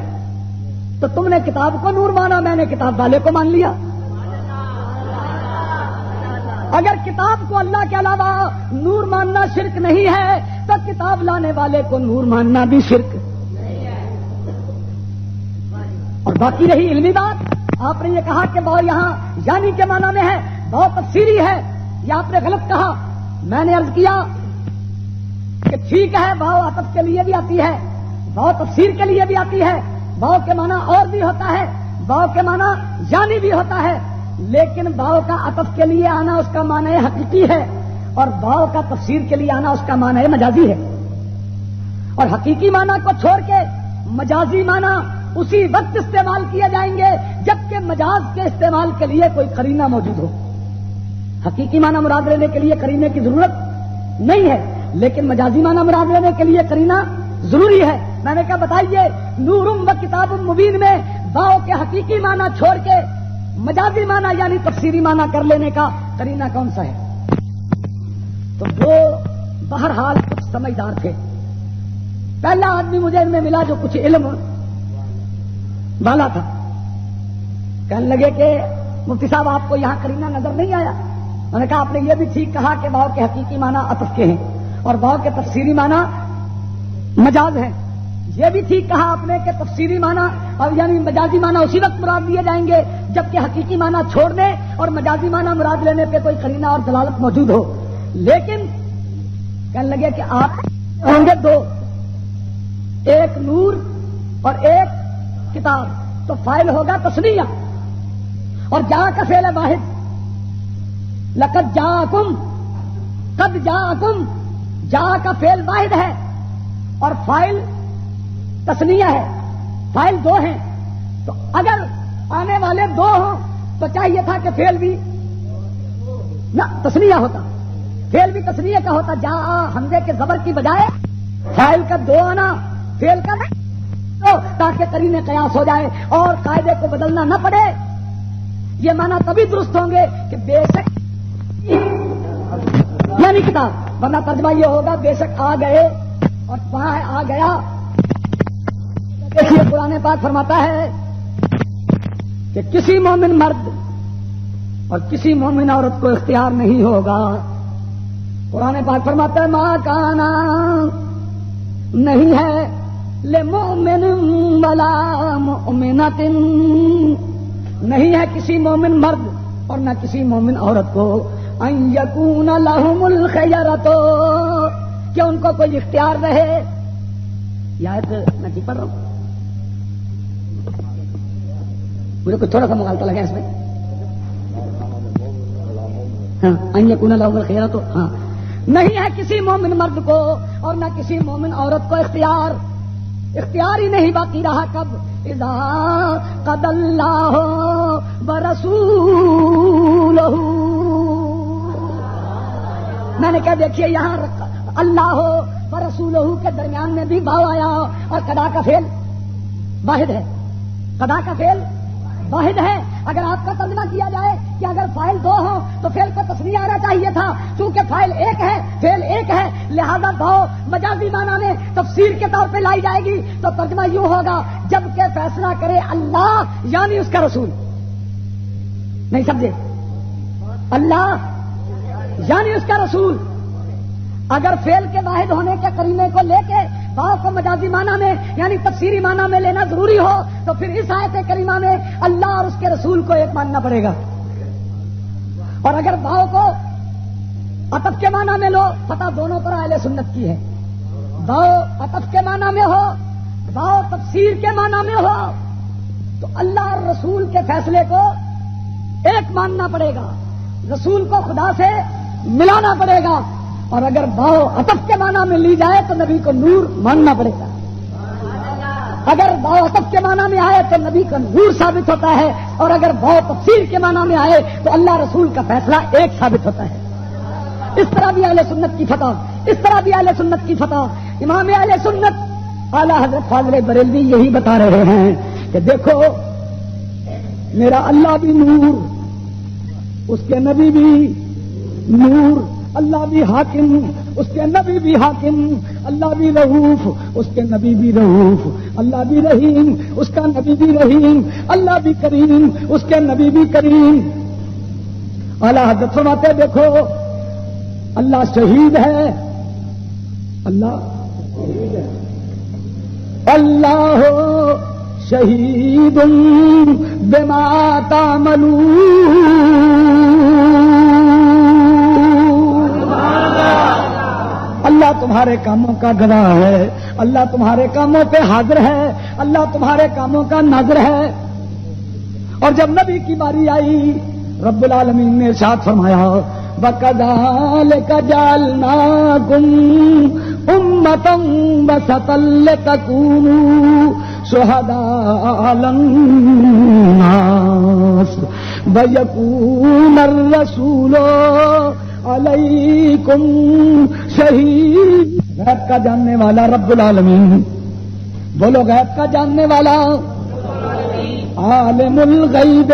تو تم نے کتاب کو نور مانا، میں نے کتاب والے کو مان لیا۔ اگر کتاب کو اللہ کے علاوہ نور ماننا شرک نہیں ہے تو کتاب لانے والے کو نور ماننا بھی شرک۔ اور باقی رہی علمی بات، آپ نے یہ کہا کہ وہ یہاں یعنی کے معنی میں ہے، بہت تفسیری ہے، یہ آپ نے غلط کہا۔ میں نے عرض کیا کہ ٹھیک ہے واو عطف کے لیے بھی آتی ہے، واو تفسیر کے لیے بھی آتی ہے، واو کے معنی اور بھی ہوتا ہے، واو کے معنی یعنی بھی ہوتا ہے، لیکن واو کا عطف کے لیے آنا اس کا معنی حقیقی ہے، اور واو کا تفسیر کے لیے آنا اس کا معنی مجازی ہے۔ اور حقیقی معنی کو چھوڑ کے مجازی معنی اسی وقت استعمال کیے جائیں گے جبکہ مجاز کے استعمال کے لیے کوئی قرینہ موجود ہو۔ حقیقی معنی مراد لینے کے لیے قرینے کی ضرورت نہیں ہے، لیکن مجازی معنی مراد لینے کے لیے قرینہ ضروری ہے۔ میں نے کہا بتائیے نور و کتاب مبین میں واو کے حقیقی معنی چھوڑ کے مجازی معنی یعنی تفسیری معنی کر لینے کا قرینہ کون سا ہے؟ تو وہ بہرحال کچھ سمجھدار تھے۔ پہلا آدمی مجھے ان میں ملا جو کچھ علم والا تھا، کہنے لگے کہ مفتی صاحب آپ کو یہاں قرینہ نظر نہیں آیا؟ میں نے کہا آپ نے یہ بھی ٹھیک کہا کہ واو کے حقیقی معنی عطف کے ہیں اور واو کے تفسیری معنی مجاز ہیں، یہ بھی ٹھیک کہا آپ نے کہ تفسیری معنی اور یعنی مجازی معنی اسی وقت مراد دیے جائیں گے جبکہ حقیقی معنی چھوڑنے اور مجازی معنی مراد لینے پہ کوئی قرینہ اور دلالت موجود ہو۔ لیکن کہنے لگے کہ آپ ہوں گے دو، ایک نور اور ایک کتاب، تو فاعل ہوگا تثنیہ اور جا کا فعل واحد، لقد جاءکم، قد جاءکم، جا کا فعل واحد ہے اور فاعل تثنیہ ہے، فاعل دو ہیں، تو اگر آنے والے دو ہوں تو چاہیے تھا کہ فعل بھی نہ تسنیہ ہوتا، فعل بھی تسنیہ کا ہوتا، جا حمزے کے زبر کی بجائے فاعل کا دو آنا، فعل کا نہیں تو تاکہ قرینے قیاس ہو جائے اور قاعدے کو بدلنا نہ پڑے. یہ معنی تبھی درست ہوں گے کہ بے شک یعنی کتاب، ورنہ ترجمہ یہ ہوگا بے شک آ گئے اور وہاں ہے آ گیا. دیکھیے قرآن پاک فرماتا ہے کہ کسی مومن مرد اور کسی مومن عورت کو اختیار نہیں ہوگا. قرآن پاک فرماتا ہے ماں کانا نہیں ہے لمؤمن ولا مؤمنۃ، نہیں ہے کسی مومن مرد اور نہ کسی مومن عورت کو ان یکون لہم الخیرۃ کہ ان کو کوئی اختیار رہے. یہ آیت میں ٹھیک پڑھ رہا ہوں؟ مجھے کچھ تھوڑا سا مغالطہ لگا اس میں. ہاں ان یکون لہم الخیرۃ، ہاں نہیں ہے کسی مومن مرد کو اور نہ کسی مومن عورت کو اختیار ہی نہیں باقی رہا. کب؟ اذا قضى اللہ ورسولہ. میں نے کہا دیکھیے یہاں اللہ ورسولہ کے درمیان میں بھی بھاؤ آیا اور قضا کا فعل واحد ہے، قضا کا فعل واحد ہے. اگر آپ کا ترجمہ کیا جائے کہ اگر فاعل دو ہوں تو فعل کو تسنیہ آنا چاہیے تھا، چونکہ فاعل ایک ہے فعل ایک ہے، لہذا دو مجازی معنی میں تفسیر کے طور پہ لائی جائے گی. تو ترجمہ یوں ہوگا جب کہ فیصلہ کرے اللہ یعنی اس کا رسول. نہیں سمجھے؟ اللہ یعنی اس کا رسول. اگر فعل کے واحد ہونے کے قرینے کو لے کے باؤ کو مجازی معنی میں یعنی تفسیری معنی میں لینا ضروری ہو تو پھر اس آیت کریمہ میں اللہ اور اس کے رسول کو ایک ماننا پڑے گا. اور اگر باؤ کو عطف کے معنی میں لو، فتح دونوں پر اہل سنت کی ہے. باؤ عطف کے معنی میں ہو، باؤ تفسیر کے معنی میں ہو تو اللہ اور رسول کے فیصلے کو ایک ماننا پڑے گا، رسول کو خدا سے ملانا پڑے گا. اور اگر باؤ عطف کے معنی میں لی جائے تو نبی کو نور ماننا پڑے گا. اگر باؤ عطف کے معنی میں آئے تو نبی کا نور ثابت ہوتا ہے، اور اگر باؤ تفسیر کے معنی میں آئے تو اللہ رسول کا فیصلہ ایک ثابت ہوتا ہے. اس طرح بھی اہل سنت کی فتح، اس طرح بھی اہل سنت کی فتح. امام اہل سنت اعلیٰ حضرت فاضل بریلوی یہی بتا رہے ہیں کہ دیکھو میرا اللہ بھی نور، اس کے نبی بھی نور، اللہ بھی حاکم اس کے نبی بھی حاکم، اللہ بھی رؤوف اس کے نبی بھی رؤوف، اللہ بھی رحیم اس کا نبی بھی رحیم، اللہ بھی کریم اس کے نبی بھی کریم. اعلیٰ حضرت فرماتے دیکھو اللہ شہید ہے، اللہ شہید بما تعملون. اللہ تمہارے کاموں کا گواہ ہے، اللہ تمہارے کاموں پہ حاضر ہے، اللہ تمہارے کاموں کا ناظر ہے. اور جب نبی کی باری آئی رب العالمین نے ارشاد فرمایا وَكَذَلِكَ جَعَلْنَاكُمْ أُمَّةً وَسَطًا لِتَكُونُوا شُهَدَاءَ عَلَى النَّاسِ وَيَكُونَ الرَّسُولُ عَلَيْكُمْ شَهِيدًا. غیب کا جاننے والا رب العالمین، بولو غیب کا جاننے والا عالم الغیب،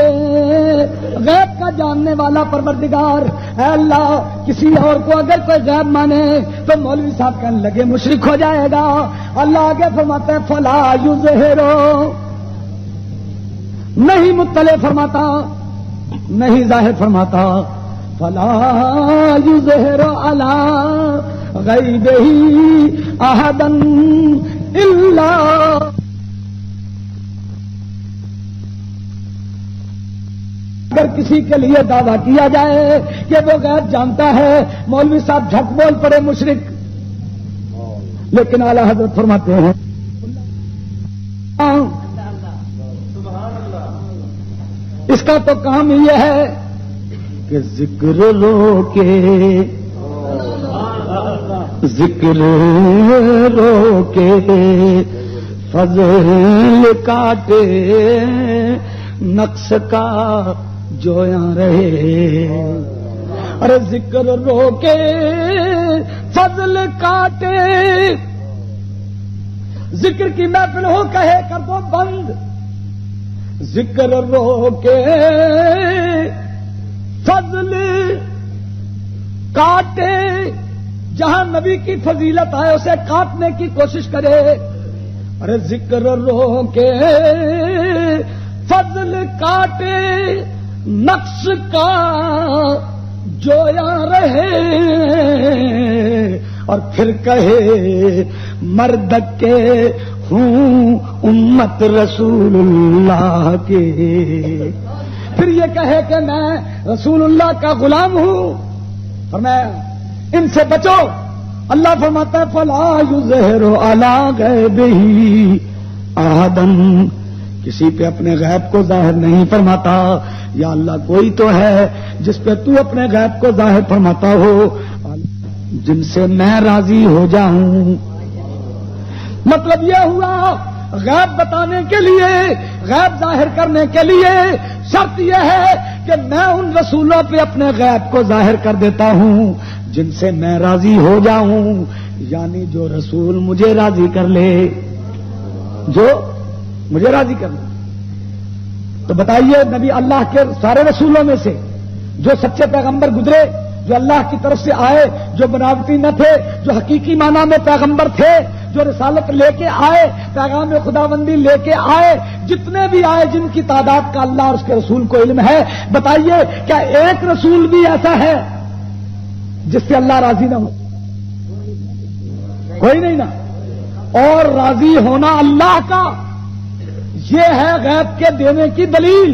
غیب کا جاننے والا پروردگار. اے اللہ کسی اور کو اگر کوئی غیب مانے تو مولوی صاحب کہنے لگے مشرک ہو جائے گا. اللہ آگے فرماتے ہیں فلا یظہر، نہیں مطلع فرماتا نہیں ظاہر فرماتا، فلا یظہر علی غیبہ احدا الا. اگر کسی کے لیے دعویٰ کیا جائے کہ وہ غیب جانتا ہے مولوی صاحب جھٹ بول پڑے مشرک. لیکن اعلیٰ حضرت فرماتے ہیں اس کا تو کام یہ ہے کہ ذکر لو کے فضل کاٹے نقص کا جویاں رہے. ارے ذکر روکے فضل کاٹے، ذکر کی محفل ہو کہے کر دو بند، ذکر روکے فضل کاٹے، جہاں نبی کی فضیلت آئے اسے کاٹنے کی کوشش کرے۔ ارے ذکر روکے فضل کاٹے، نقص کا جویا رہے، اور پھر کہے مرد کے ہوں امت رسول اللہ کے، پھر یہ کہے کہ میں رسول اللہ کا غلام ہوں۔ فرمایا ان سے بچو۔ اللہ فرماتا ہے فلا یظہر علی غیبہ احدا، کسی پہ اپنے غیب کو ظاہر نہیں فرماتا۔ یا اللہ کوئی تو ہے جس پہ تو اپنے غیب کو ظاہر فرماتا ہو، جن سے میں راضی ہو جاؤں۔ مطلب یہ ہوا غیب بتانے کے لیے، غیب ظاہر کرنے کے لیے شرط یہ ہے کہ میں ان رسولوں پہ اپنے غیب کو ظاہر کر دیتا ہوں جن سے میں راضی ہو جاؤں، یعنی جو رسول مجھے راضی کر لے، جو مجھے راضی کر لے۔ تو بتائیے نبی اللہ کے سارے رسولوں میں سے جو سچے پیغمبر گزرے، جو اللہ کی طرف سے آئے، جو بناوٹی نہ تھے، جو حقیقی معنی میں پیغمبر تھے، جو رسالت لے کے آئے، پیغام خداوندی لے کے آئے، جتنے بھی آئے جن کی تعداد کا اللہ اور اس کے رسول کو علم ہے، بتائیے کیا ایک رسول بھی ایسا ہے جس سے اللہ راضی نہ ہو؟ کوئی نہیں نا۔ اور راضی ہونا اللہ کا یہ ہے غیب کے دینے کی دلیل۔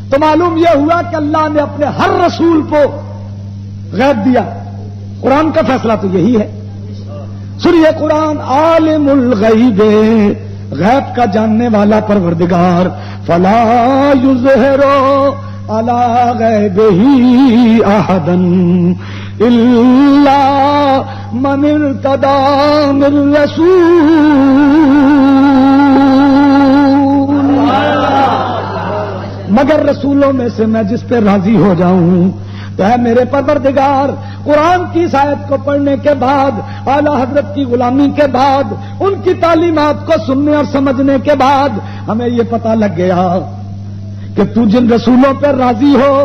تو معلوم یہ ہوا کہ اللہ نے اپنے ہر رسول کو غیب دیا۔ قرآن کا فیصلہ تو یہی ہے۔ سورہ قرآن عالم الغیب، غیب کا جاننے والا پروردگار، فلا یظہر علی غیبہ احدا الا من ارتضی من رسول، مگر رسولوں میں سے میں جس پہ راضی ہو جاؤں۔ تو ہے میرے پروردگار، قرآن کی اس آیت کو پڑھنے کے بعد، اعلی حضرت کی غلامی کے بعد، ان کی تعلیمات کو سننے اور سمجھنے کے بعد ہمیں یہ پتہ لگ گیا کہ تو جن رسولوں پہ راضی ہو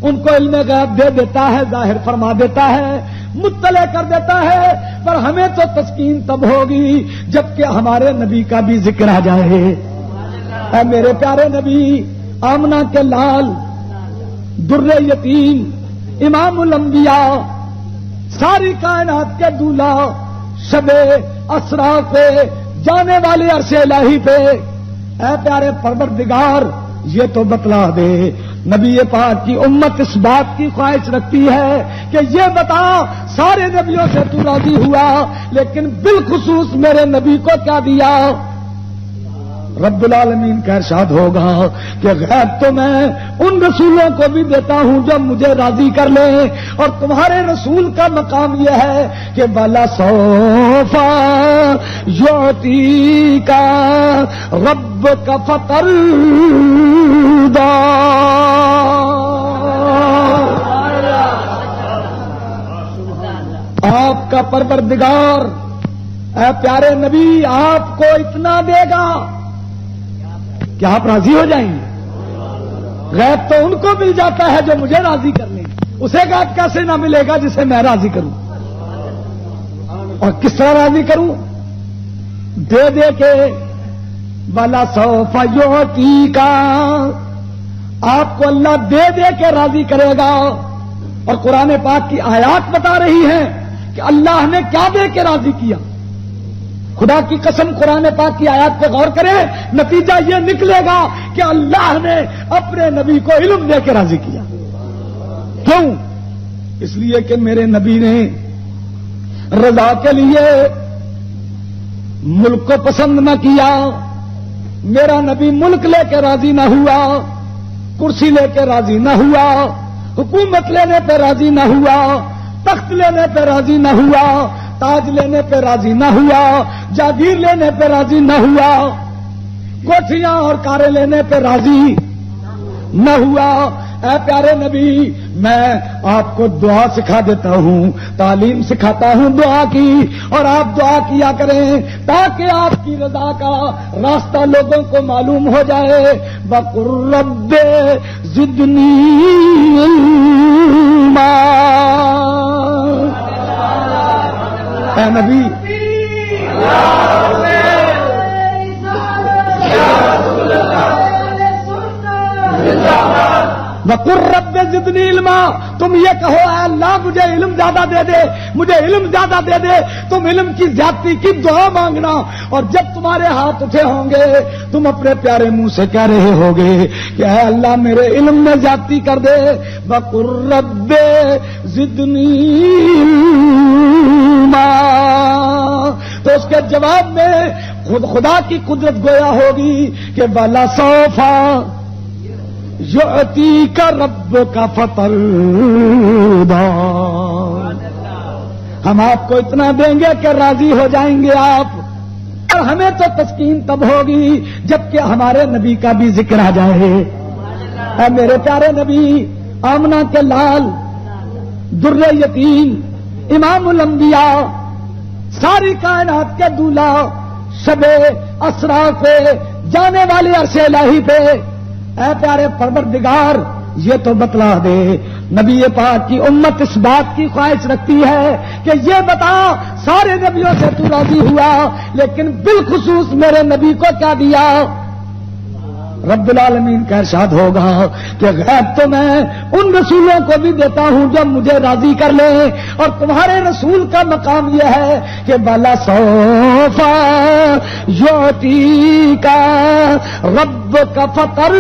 ان کو علم غیب دے دیتا ہے، ظاہر فرما دیتا ہے، مطلع کر دیتا ہے۔ پر ہمیں تو تسکین تب ہوگی جبکہ ہمارے نبی کا بھی ذکر آ جائے۔ اے میرے پیارے نبی، آمنہ کے لال، در یتیم، امام الانبیاء، ساری کائنات کے دولہ، شب اسرا پہ جانے والے عرش الہی پہ، اے پیارے پروردگار یہ تو بتلا دے۔ نبی پاک کی امت اس بات کی خواہش رکھتی ہے کہ یہ بتا سارے نبیوں سے تو راضی ہوا، لیکن بالخصوص میرے نبی کو کیا دیا؟ رب العالمین کا ارشاد ہوگا کہ غیب تو میں ان رسولوں کو بھی دیتا ہوں جو مجھے راضی کر لیں، اور تمہارے رسول کا مقام یہ ہے کہ وَلَا سَوْفَ يُعْطِيكَ رَبُّكَ فَتَرْضَىٰ، آپ کا پروردگار اے پیارے نبی آپ کو اتنا دے گا کہ آپ راضی ہو جائیں گے۔ غیب تو ان کو مل جاتا ہے جو مجھے راضی کر لیں، اسے غیب کیسے نہ ملے گا جسے میں راضی کروں؟ اور کس طرح راضی کروں؟ دے دے کے وَلَا سَوْفَ يُعْطِيكَ، آپ کو اللہ دے دے کے راضی کرے گا۔ اور قرآن پاک کی آیات بتا رہی ہیں کہ اللہ نے کیا دے کے راضی کیا۔ خدا کی قسم قرآن پاک کی آیات پہ غور کریں، نتیجہ یہ نکلے گا کہ اللہ نے اپنے نبی کو علم دے کے راضی کیا۔ کیوں؟ اس لیے کہ میرے نبی نے رضا کے لیے ملک کو پسند نہ کیا۔ میرا نبی ملک لے کے راضی نہ ہوا، کرسی لے کے راضی نہ ہوا، حکومت لینے پہ راضی نہ ہوا، تخت لینے پہ راضی نہ ہوا، تاج لینے پہ راضی نہ ہوا، جاگیر لینے پہ راضی نہ ہوا، کوٹھیاں اور کاریں لینے پہ راضی نہ ہوا، اے پیارے نبی میں آپ کو دعا سکھا دیتا ہوں، تعلیم سکھاتا ہوں دعا کی، اور آپ دعا کیا کریں تاکہ آپ کی رضا کا راستہ لوگوں کو معلوم ہو جائے۔ وَقُلْ رَبِّ زِدْنِی عِلْمًا۔ اے نبی وَقُلْ رَبِّ زِدْنِی عِلْمًا، تم یہ کہو اے اللہ مجھے علم زیادہ دے دے، مجھے علم زیادہ دے دے۔ تم علم کی زیادتی کی دعا مانگنا، اور جب تمہارے ہاتھ اٹھے ہوں گے تم اپنے پیارے منہ سے کہہ رہے ہوگے کہ اے اللہ میرے علم میں زیادتی کر دے۔ وَقُلْ رَبِّ زِدْنِی عِلْمًا، تو اس کے جواب میں خدا کی قدرت گویا ہوگی کہ وَلَسَوْفَ يُعْطِيكَ رَبُّكَ فَتَرْضَىٰ، ہم آپ کو اتنا دیں گے کہ راضی ہو جائیں گے آپ، اور ہمیں تو تسکین تب ہوگی جبکہ ہمارے نبی کا بھی ذکر آ جائے۔ اے میرے پیارے نبی، آمنہ کے لال، در یتیم، امام الانبیاء، ساری کائنات کے دولہ، شب اسرا پہ جانے والے عرش الہی پہ، اے پیارے پروردگار یہ تو بتلا دے، نبی پاک کی امت اس بات کی خواہش رکھتی ہے کہ یہ بتا سارے نبیوں سے تو راضی ہوا لیکن بالخصوص میرے نبی کو کیا دیا؟ رب العالمین کا ارشاد ہوگا کہ غیب تو میں ان رسولوں کو بھی دیتا ہوں جو مجھے راضی کر لیں، اور تمہارے رسول کا مقام یہ ہے کہ وَلَسَوْفَ يُعْطِيكَ رَبُّكَ فَتَرْضَىٰ۔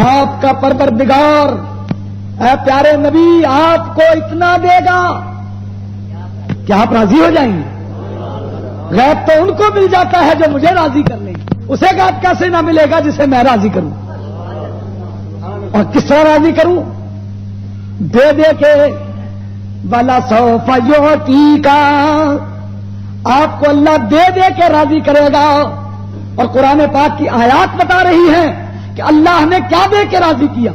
آپ کا پروردگار اے پیارے نبی آپ کو اتنا دے گا کہ آپ راضی ہو جائیں گے۔ غیب تو ان کو مل جاتا ہے جو مجھے راضی کر لیں، اسے غیب کیسے نہ ملے گا جسے میں راضی کروں؟ اور کس طرح راضی کروں؟ دے دے کے وَلَسَوْفَ يُعْطِيكَ، آپ کو اللہ دے دے کے راضی کرے گا، اور قرآن پاک کی آیات بتا رہی ہیں کہ اللہ نے کیا دے کے راضی کیا۔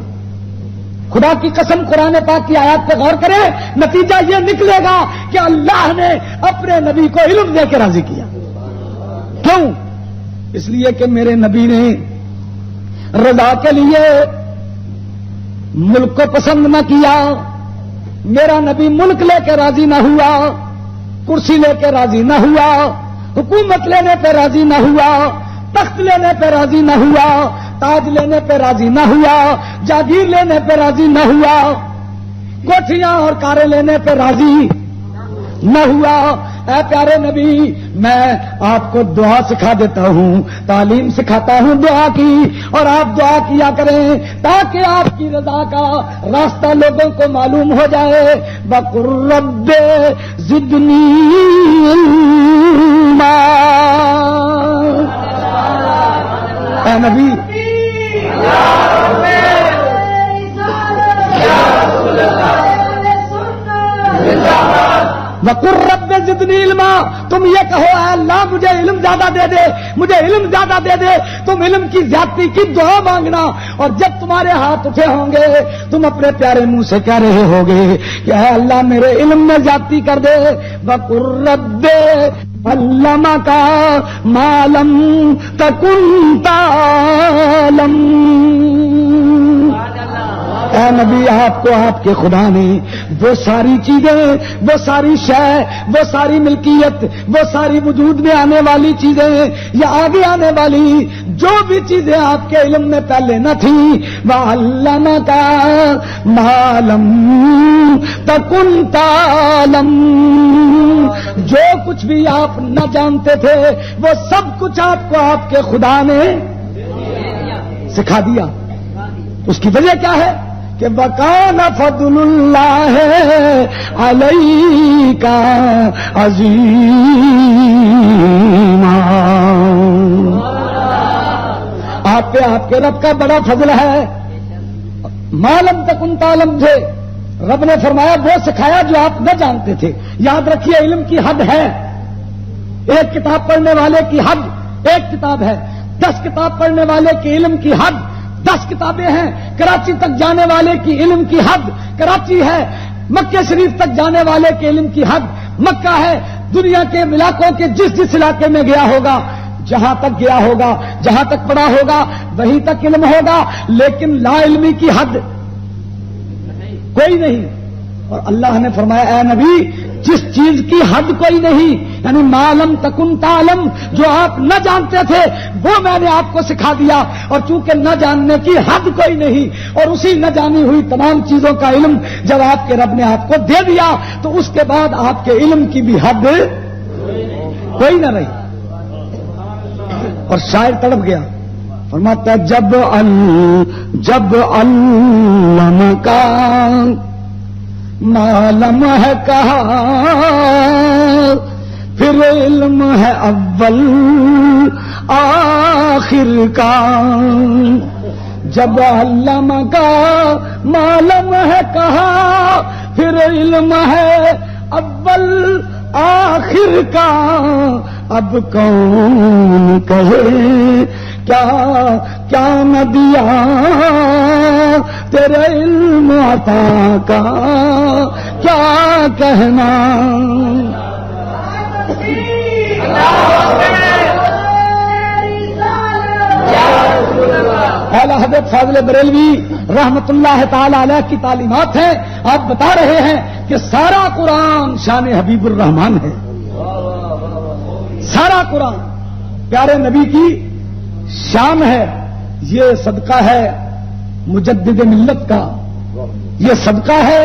خدا کی قسم قرآن پاک کی آیات پہ غور کریں، نتیجہ یہ نکلے گا کہ اللہ نے اپنے نبی کو علم دے کے راضی کیا۔ کیوں؟ اس لیے کہ میرے نبی نے رضا کے لیے ملک کو پسند نہ کیا، میرا نبی ملک لے کے راضی نہ ہوا، کرسی لے کے راضی نہ ہوا، حکومت لینے پہ راضی نہ ہوا، تخت لینے پہ راضی نہ ہوا، تاج لینے پہ راضی نہ ہوا، جاگیر لینے پہ راضی نہ ہوا، کوٹھیاں اور کاریں لینے پہ راضی نہ ہوا۔ اے پیارے نبی میں آپ کو دعا سکھا دیتا ہوں، تعلیم سکھاتا ہوں دعا کی، اور آپ دعا کیا کریں تاکہ آپ کی رضا کا راستہ لوگوں کو معلوم ہو جائے۔ وَقُلْ رَبِّ زِدْنِی عِلْمًا۔ اے نبی وَقُلْ رَبِّ زِدْنِی عِلْمًا، تم یہ کہو اے اللہ مجھے علم زیادہ دے دے، مجھے علم زیادہ دے دے۔ تم علم کی زیادتی کی دعا مانگنا، اور جب تمہارے ہاتھ اٹھے ہوں گے تم اپنے پیارے منہ سے کہہ رہے ہوگے کہ اے اللہ میرے علم میں زیادتی کر دے۔ وَقُلْ رَبِّ عَلَّمَكَ مَا لَمْ تَكُنْ تَعْلَمُ۔ اے نبی آپ کو آپ کے خدا نے وہ ساری چیزیں، وہ ساری شے، وہ ساری ملکیت، وہ ساری وجود میں آنے والی چیزیں یا آگے آنے والی جو بھی چیزیں آپ کے علم میں پہلے نہ تھیں، وَعَلَّمَكَ مَا لَمْ تَكُنْ تَعْلَمُ، جو کچھ بھی آپ نہ جانتے تھے وہ سب کچھ آپ کو آپ کے خدا نے سکھا دیا۔ اس کی وجہ کیا ہے کہ وَكَانَ فَضْلُ اللَّهِ عَلَيْكَ عَظِيمًا، آپ پہ آپ کے رب کا بڑا فضل ہے۔ مَا لَمْ تَكُنْ تَعْلَمُ تھے، رب نے فرمایا وہ سکھایا جو آپ نہ جانتے تھے۔ یاد رکھیے علم کی حد ہے، ایک کتاب پڑھنے والے کی حد ایک کتاب ہے، 10 کتاب پڑھنے والے کے علم کی حد 10 کتابیں ہیں، کراچی تک جانے والے کی علم کی حد کراچی ہے، مکہ شریف تک جانے والے کے علم کی حد مکہ ہے، دنیا کے علاقوں کے جس علاقے میں گیا ہوگا، جہاں تک گیا ہوگا، جہاں تک پڑھا ہوگا وہیں تک علم ہوگا، لیکن لا علمی کی حد کوئی نہیں۔ اور اللہ نے فرمایا اے نبی جس چیز کی حد کوئی نہیں، یعنی معلوم تکن تعلم، جو آپ نہ جانتے تھے وہ میں نے آپ کو سکھا دیا، اور چونکہ نہ جاننے کی حد کوئی نہیں، اور اسی نہ جانی ہوئی تمام چیزوں کا علم جب آپ کے رب نے آپ کو دے دیا تو اس کے بعد آپ کے علم کی بھی حد کوئی نہ رہی۔ اور شاعر تڑپ گیا، فرماتا جب علم کا معلوم ہے کہا، پھر علم ہے اول آخر کا۔ جب علم کا معلوم ہے کہا، پھر علم ہے اول آخر کا۔ اب کون کہے کیا نہ دیا تیرے علم عطا کا، کیا کہنا۔ اعلی حضرت فاضل بریلوی رحمت اللہ تعالی علیہ کی تعلیمات ہیں، آپ بتا رہے ہیں کہ سارا قرآن شان حبیب الرحمان ہے، سارا قرآن پیارے نبی کی شان ہے۔ یہ صدقہ ہے مجدد ملت کا، یہ صدقہ ہے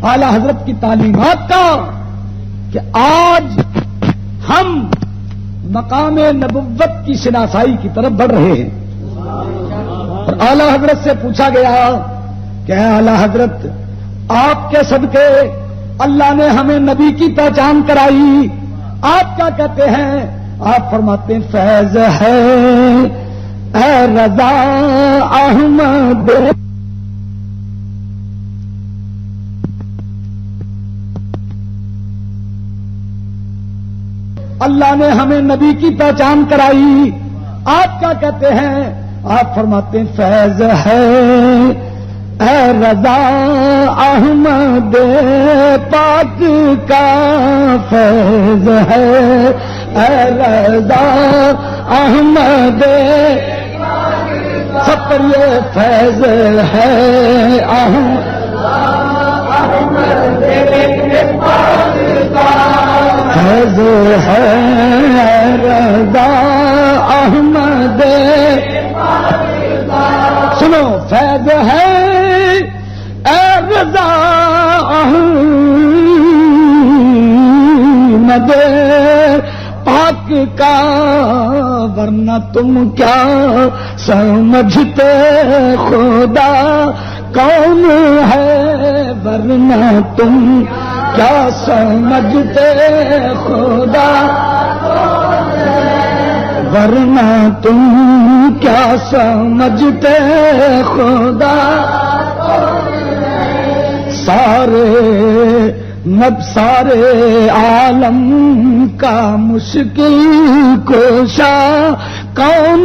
اعلی حضرت کی تعلیمات کا کہ آج ہم مقام نبوت کی شناسائی کی طرف بڑھ رہے ہیں۔ اور اعلی حضرت سے پوچھا گیا کہ اے اعلی حضرت آپ کے صدقے اللہ نے ہمیں نبی کی پہچان کرائی، آپ کیا کہتے ہیں؟ آپ فرماتے ہیں فیض ہے اے رضا احمد، اللہ نے ہمیں نبی کی پہچان کرائی، آپ کیا کہتے ہیں؟ آپ فرماتے ہیں فیض ہے اے رضا احمد پاک کا، فیض ہے اے رضا احمد سب پر یہ فیض ہے احمد فیض ہے رضا احمد، سنو فیض ہے اے رضا احمد پاک کا، ورنہ تم کیا سمجھتے خدا کون ہے، ورنہ تم کیا سمجھتے خدا، ورنہ تم کیا سمجھتے خدا۔ سارے عالم کا مشکل کشا کون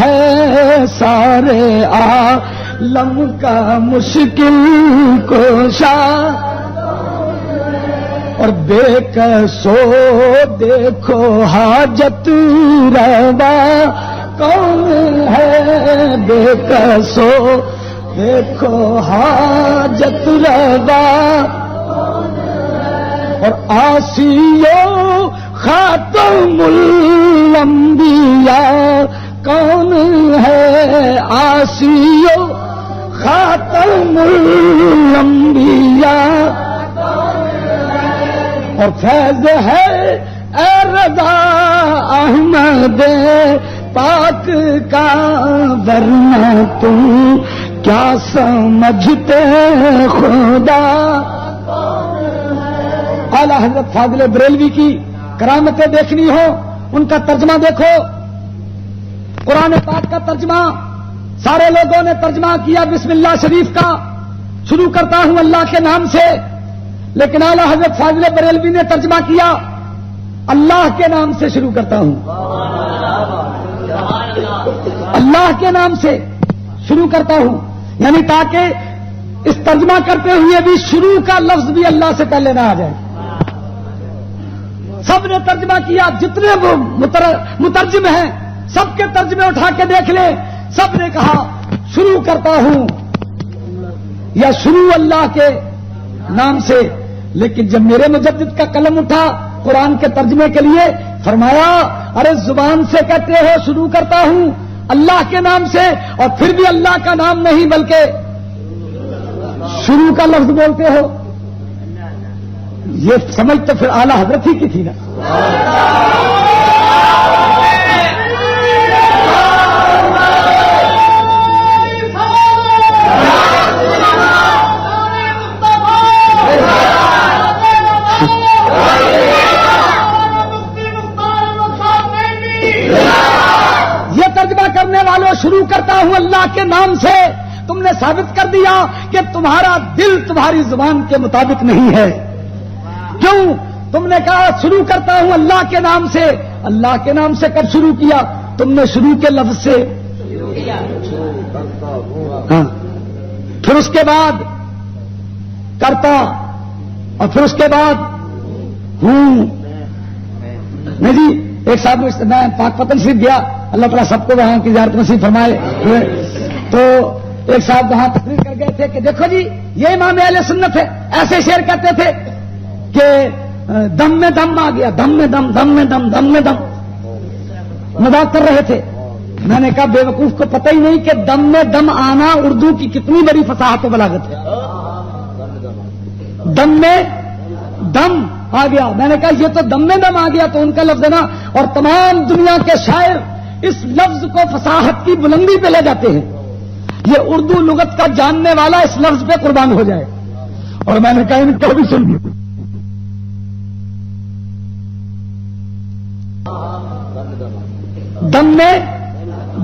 ہے، سارے عالم کا مشکل کشا، اور بے کسو دیکھو حاجت روا کون ہے، بے کسو دیکھو حاجت روا، اور آسیو خاتم الانبیاء کون ہے، آسیو خاتم الانبیاء، اور فیض ہے اے رضا احمد پاک کا، ورنہ تم کیا سمجھتے خدا۔ اعلی حضرت فاضل بریلوی کی کرامتیں دیکھنی ہو ان کا ترجمہ دیکھو، قرآن پاک کا ترجمہ سارے لوگوں نے ترجمہ کیا بسم اللہ شریف کا، شروع کرتا ہوں اللہ کے نام سے، لیکن اعلی حضرت فاضل بریلوی نے ترجمہ کیا اللہ کے نام سے شروع کرتا ہوں، اللہ کے نام سے شروع کرتا ہوں، یعنی تاکہ اس ترجمہ کرتے ہوئے بھی شروع کا لفظ بھی اللہ سے پہلے نہ آ جائے۔ سب نے ترجمہ کیا، جتنے وہ مترجم ہیں سب کے ترجمے اٹھا کے دیکھ لیں، سب نے کہا شروع کرتا ہوں یا شروع اللہ کے نام سے۔ لیکن جب میرے مجدد کا قلم اٹھا قرآن کے ترجمے کے لیے، فرمایا ارے زبان سے کہتے ہو شروع کرتا ہوں اللہ کے نام سے، اور پھر بھی اللہ کا نام نہیں بلکہ شروع کا لفظ بولتے ہو۔ یہ سمجھ تو پھر اعلی حضرت ہی کی تھی نا۔ یہ ترجمہ کرنے والوں شروع کرتا ہوں اللہ کے نام سے، تم نے ثابت کر دیا کہ تمہارا دل تمہاری زبان کے مطابق نہیں ہے۔ کیوں؟ تم نے کہا شروع کرتا ہوں اللہ کے نام سے، اللہ کے نام سے کب شروع کیا؟ تم نے شروع کے لفظ سے، ہاں، پھر اس کے بعد کرتا، اور پھر اس کے بعد ہوں۔ نہیں جی، ایک صاحب میں پاک پتن شریف گیا، اللہ تعالیٰ سب کو وہاں کی زیارت نصیب فرمائے، تو ایک صاحب وہاں تقریر کر گئے تھے کہ دیکھو جی یہ امام اہل سنت ہے، ایسے شعر کہتے تھے کہ دم میں دم آ گیا، دم میں دم، دم میں دم، دم میں دم، مذاق کر رہے تھے۔ میں نے کہا بے وقوف کو پتہ ہی نہیں کہ دم میں دم آنا اردو کی کتنی بڑی فصاحت و بلاغت ہے۔ دم میں دم آ گیا، میں نے کہا یہ تو دم میں دم آ گیا تو ان کا لفظ ہے نا، اور تمام دنیا کے شاعر اس لفظ کو فصاحت کی بلندی پہ لے جاتے ہیں۔ یہ اردو لغت کا جاننے والا اس لفظ پہ قربان ہو جائے۔ اور میں نے کہا ان کو بھی سن لیا۔ دم میں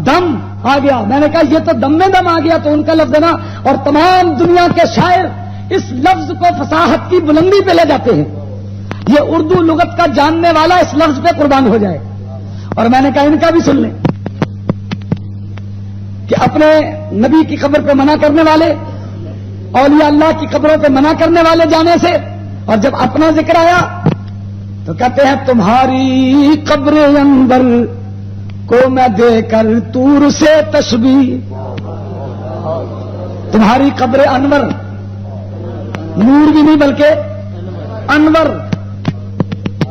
دم آ گیا، میں نے کہا یہ تو دم میں دم آ گیا تو ان کا لفظ ہے نا، اور تمام دنیا کے شاعر اس لفظ کو فصاحت کی بلندی پہ لے جاتے ہیں۔ یہ اردو لغت کا جاننے والا اس لفظ پہ قربان ہو جائے۔ اور میں نے کہا ان کا بھی سن لیں کہ اپنے نبی کی قبر پہ منع کرنے والے، اولیاء اللہ کی قبروں پہ منع کرنے والے جانے سے، اور جب اپنا ذکر آیا تو کہتے ہیں تمہاری قبر انور کو میں دے کر طور سے تشبیہ، تمہاری قبر انور، نور بھی نہیں بلکہ انور،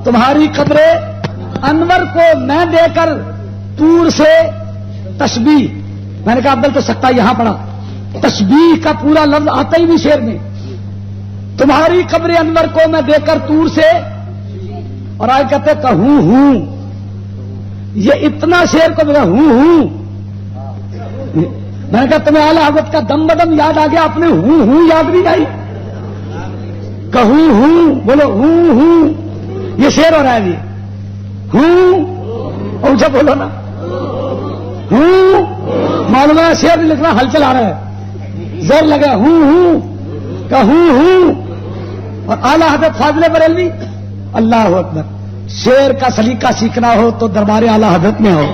تمہاری قبر انور کو میں دے کر طور سے تشبیہ۔ میں نے کہا ابل تو سکتا یہاں پڑا، تشبیہ کا پورا لفظ آتا ہی نہیں شعر میں۔ تمہاری قبر انور کو میں دے کر طور سے، اور آج کہتے کہوں ہوں، یہ اتنا شعر کو ملا ہوں۔ میں نے کہا تمہیں اعلی حضرت کا دم بدم یاد آ گیا، اپنے ہوں یاد نہیں آئی؟ کہوں ہوں، بولو ہوں، یہ شعر ہو رہا ہے جی، ہوں اونچا بولو نا، ہوں معلوم ہے شعر نہیں لکھنا، ہل چلا رہا ہے، زور لگا ہوں کہوں ہوں۔ اور اعلی حضرت فاضل بریلوی، اللہ اکبر، شعر کا سلیقہ سیکھنا ہو تو دربار اعلی حضرت میں ہو،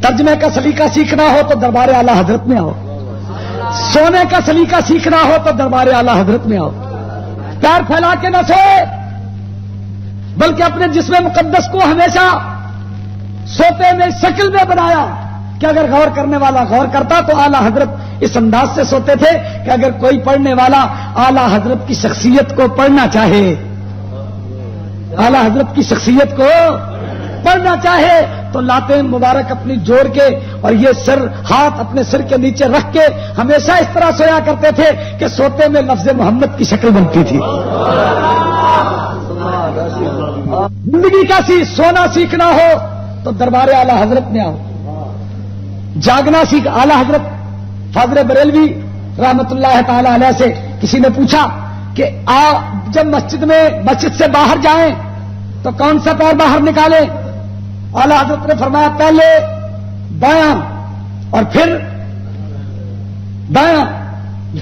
ترجمے کا سلیقہ سیکھنا ہو تو دربار اعلی حضرت میں ہو، سونے کا سلیقہ سیکھنا ہو تو دربار اعلی حضرت میں آؤ۔ پیر پھیلا کے نہ سوئے، بلکہ اپنے جسم مقدس کو ہمیشہ سوتے میں شکل میں بنایا کہ اگر غور کرنے والا غور کرتا تو اعلی حضرت اس انداز سے سوتے تھے کہ اگر کوئی پڑھنے والا اعلی حضرت کی شخصیت کو پڑھنا چاہے، اعلی حضرت کی شخصیت کو پڑھنا چاہے تو لاتے مبارک اپنی جوڑ کے اور یہ سر ہاتھ اپنے سر کے نیچے رکھ کے ہمیشہ اس طرح سویا کرتے تھے کہ سوتے میں لفظ محمد کی شکل بنتی تھی۔ زندگی کا سونا سیکھنا ہو تو دربار اعلی حضرت میں آؤ، جاگنا سیکھ۔ اعلی حضرت فاضل بریلوی رحمت اللہ تعالی علیہ سے کسی نے پوچھا کہ جب مسجد سے باہر جائیں تو کون سا پیر باہر نکالیں؟ اعلی حضرت نے فرمایا پہلے بایاں اور پھر دایاں،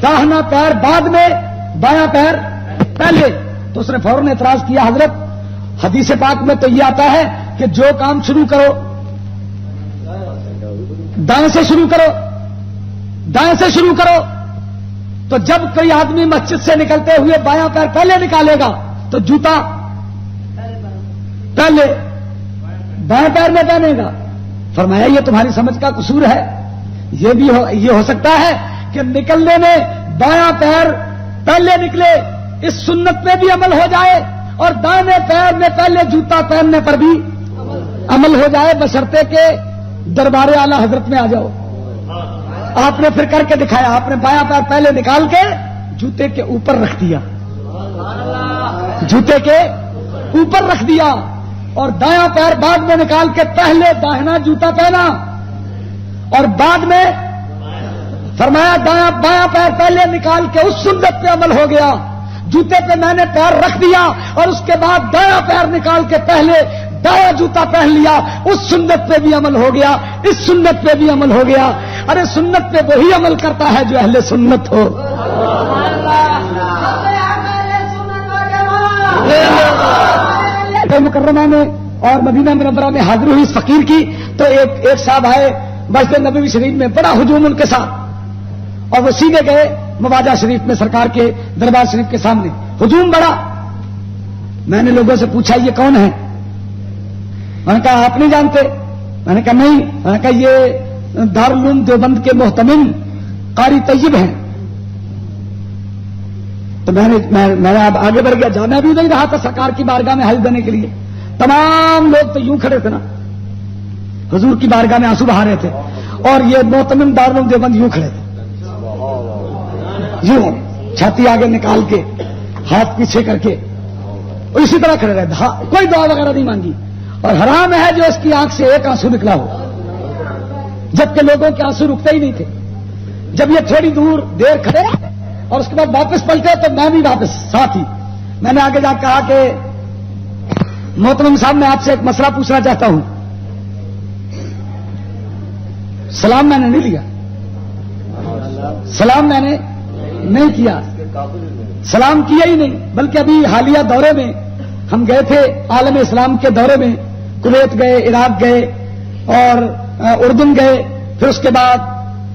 داہنا پیر بعد میں، بایاں پیر پہلے۔ تو اس نے فوراً اعتراض کیا، حضرت حدیث پاک میں تو یہ آتا ہے کہ جو کام شروع کرو دائیں سے شروع کرو، دائیں سے شروع کرو. تو جب کوئی آدمی مسجد سے نکلتے ہوئے بایاں پیر پہلے نکالے گا تو جوتا پہلے بائیں پیر میں پہنے گا. فرمایا یہ تمہاری سمجھ کا قصور ہے. یہ ہو سکتا ہے کہ نکلنے میں بایاں پیر پہلے نکلے، اس سنت پہ بھی عمل ہو جائے، اور دائیں پیر میں پہلے جوتا پہننے پر بھی عمل ہو جائے، بشرطے کہ دربار اعلی حضرت میں آ جاؤ. آپ نے پھر کر کے دکھایا. آپ نے بایاں پیر پہلے نکال کے جوتے کے اوپر رکھ دیا، جوتے کے اوپر رکھ دیا، اور دایاں پیر بعد میں نکال کے پہلے داہنا جوتا پہنا، اور بعد میں فرمایا بایاں پیر پہلے نکال کے اس سنت پہ عمل ہو گیا. جوتے پہ میں نے پیر رکھ دیا اور اس کے بعد دایاں پیر نکال کے پہلے دایاں جوتا پہن لیا، اس سنت پہ بھی عمل ہو گیا، اس سنت پہ بھی عمل ہو گیا. ارے سنت پہ وہی عمل کرتا ہے جو اہل سنت ہو. مکرمہ میں اور مدینہ منورہ میں حاضر ہوئی اس فقیر کی تو ایک صاحب آئے مسجد نبوی شریف میں، بڑا ہجوم ان کے ساتھ، اور وہ سیدھے گئے مواجہ شریف میں سرکار کے دربار شریف کے سامنے. ہجوم بڑا. میں نے لوگوں سے پوچھا یہ کون ہے؟ میں نے کہا آپ نہیں جانتے؟ میں نے کہا نہیں. میں نے کہا یہ دارالعلوم دیوبند کے محتمم قاری طیب ہیں. تو میں اب آگے بڑھ گیا. جانا بھی نہیں رہا تھا سرکار کی بارگاہ میں حاضر دینے کے لیے. تمام لوگ تو یوں کھڑے تھے نا، حضور کی بارگاہ میں آنسو بہا رہے تھے، اور یہ محتمم دارالعلوم دیوبند یوں کھڑے تھے، یوں چھاتی آگے نکال کے ہاتھ پیچھے کر کے، اور اسی طرح کھڑے رہے. کوئی دعا وغیرہ نہیں مانگی. اور حرام ہے جو اس کی آنکھ سے ایک آنسو نکلا ہو، جبکہ لوگوں کے آنسو رکتے ہی نہیں تھے. جب یہ تھوڑی دیر کھڑے اور اس کے بعد واپس پلٹے تو میں بھی واپس ساتھ ہی. میں نے آگے جا کہا کہ محترم صاحب میں آپ سے ایک مسئلہ پوچھنا چاہتا ہوں. سلام میں نے نہیں لیا، سلام میں نے نہیں کیا، سلام کیا ہی نہیں. بلکہ ابھی حالیہ دورے میں ہم گئے تھے، عالم اسلام کے دورے میں، کویت گئے، عراق گئے اور اردن گئے، پھر اس کے بعد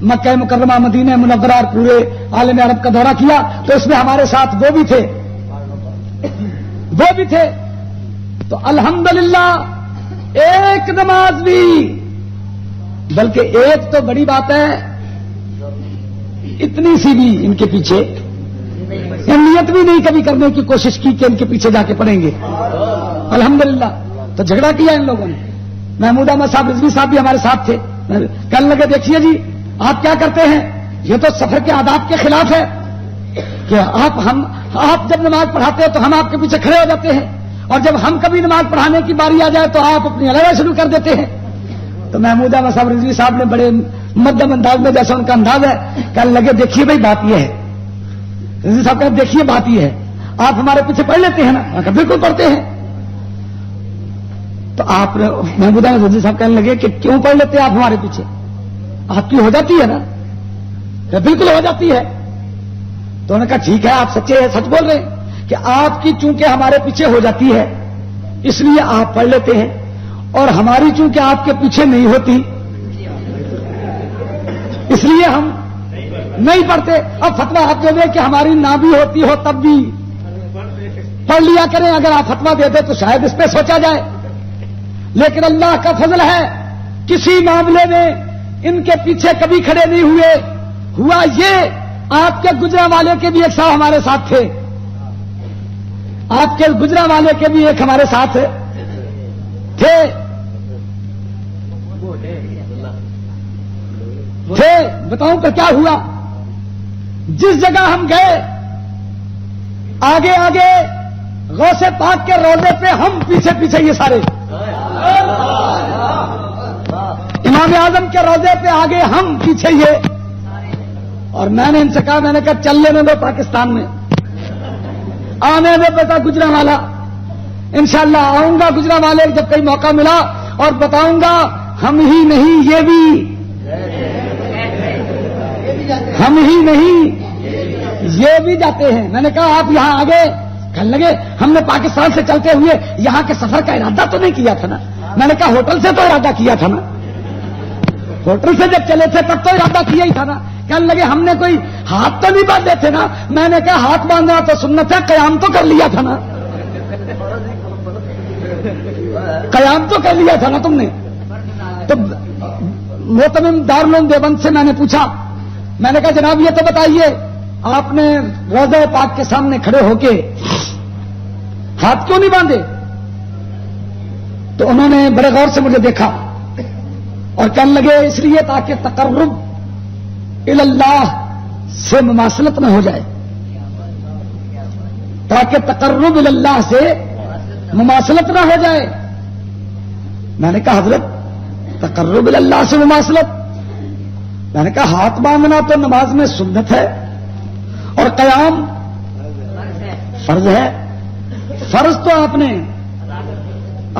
مکہ مکرمہ، مدینہ منورہ اور پورے عالم عرب کا دورہ کیا. تو اس میں ہمارے ساتھ وہ بھی تھے. تو الحمدللہ ایک نماز بھی، بلکہ ایک تو بڑی بات ہے، اتنی سی بھی ان کے پیچھے نیت بھی نہیں کبھی کرنے کی کوشش کی کہ ان کے پیچھے جا کے پڑیں گے. الحمدللہ. تو جھگڑا کیا ان لوگوں نے. محمود احمد صاحب رضوی صاحب بھی ہمارے ساتھ تھے. کہنے لگے دیکھیے جی آپ کیا کرتے ہیں، یہ تو سفر کے آداب کے خلاف ہے کہ آپ جب نماز پڑھاتے ہیں تو ہم آپ کے پیچھے کھڑے ہو جاتے ہیں، اور جب ہم کبھی نماز پڑھانے کی باری آ جائے تو آپ اپنی علیحدہ شروع کر دیتے ہیں. تو محمود احمد صاحب رضوی صاحب نے بڑے مدھم انداز میں، جیسا ان کا انداز ہے، کہنے لگے دیکھیے بھائی بات یہ ہے. رضوی صاحب کہتے دیکھیے بات یہ ہے، آپ ہمارے پیچھے پڑھ لیتے ہیں نا؟ میں کہا بالکل پڑھتے ہیں. تو آپ محمود احمد رضوی صاحب کہنے لگے کہ کیوں پڑھ لیتے ہیں آپ ہمارے پیچھے؟ آپ کی ہو جاتی ہے نا؟ کہ بالکل ہو جاتی ہے. تو انہوں نے کہا ٹھیک ہے آپ سچے ہیں، سچ بول رہے ہیں کہ آپ کی چونکہ ہمارے پیچھے ہو جاتی ہے اس لیے آپ پڑھ لیتے ہیں، اور ہماری چونکہ آپ کے پیچھے نہیں ہوتی اس لیے ہم نہیں پڑھتے. اب فتویٰ آپ دے دیں کہ ہماری نہ بھی ہوتی ہو تب بھی پڑھ لیا کریں. اگر آپ فتویٰ دے دیں تو شاید اس پہ سوچا جائے. لیکن اللہ کا فضل ہے کسی معاملے میں ان کے پیچھے کبھی کھڑے نہیں ہوئے. ہوا یہ آپ کے گجرا والے کے بھی ایک صاحب ہمارے ساتھ تھے، آپ کے گجرا والے کے بھی ایک ہمارے ساتھ تھے. بتاؤں کہ کیا ہوا؟ جس جگہ ہم گئے آگے آگے غوث پاک کے روضے پہ، ہم پیچھے پیچھے یہ سارے امام اعظم کے روضے پہ آگے، ہم پیچھے یہ. اور میں نے ان سے کہا، میں نے کہا چل لینے دو پاکستان میں، آنے دو بیٹا گجرا والا. انشاءاللہ آؤں گا گجرا والے جب کہیں موقع ملا اور بتاؤں گا ہم ہی نہیں یہ بھی، ہم ہی نہیں یہ بھی جاتے ہیں. میں نے کہا آپ یہاں آگے کہنے لگے ہم نے پاکستان سے چلتے ہوئے یہاں کے سفر کا ارادہ تو نہیں کیا تھا نا. میں نے کہا ہوٹل سے تو ارادہ کیا تھا نا, ہوٹل سے جب چلے تھے تب تو ارادہ کیا ہی تھا نا. کہنے لگے ہم نے کوئی ہاتھ تو نہیں باندھے تھے نا. میں نے کہا ہاتھ باندھنا تو سنت ہے, قیام تو کر لیا تھا نا, قیام تو کر لیا تھا نا تم نے. تو محتمم دارالعلوم دیوبند سے میں نے پوچھا, میں نے کہا جناب یہ تو بتائیے آپ نے روضہ پاک کے سامنے کھڑے ہو کے ہاتھ کیوں نہیں باندھے؟ تو انہوں نے بڑے غور سے مجھے دیکھا اور کہنے لگے اس لیے تاکہ تقرب اللہ سے مماثلت نہ ہو جائے, تاکہ تقرب اللہ سے مماثلت نہ ہو جائے. میں نے کہا حضرت تقرب اللہ سے مماثلت؟ میں نے کہا ہاتھ باندھنا تو نماز میں سنت ہے اور قیام فرض ہے. فرض تو آپ نے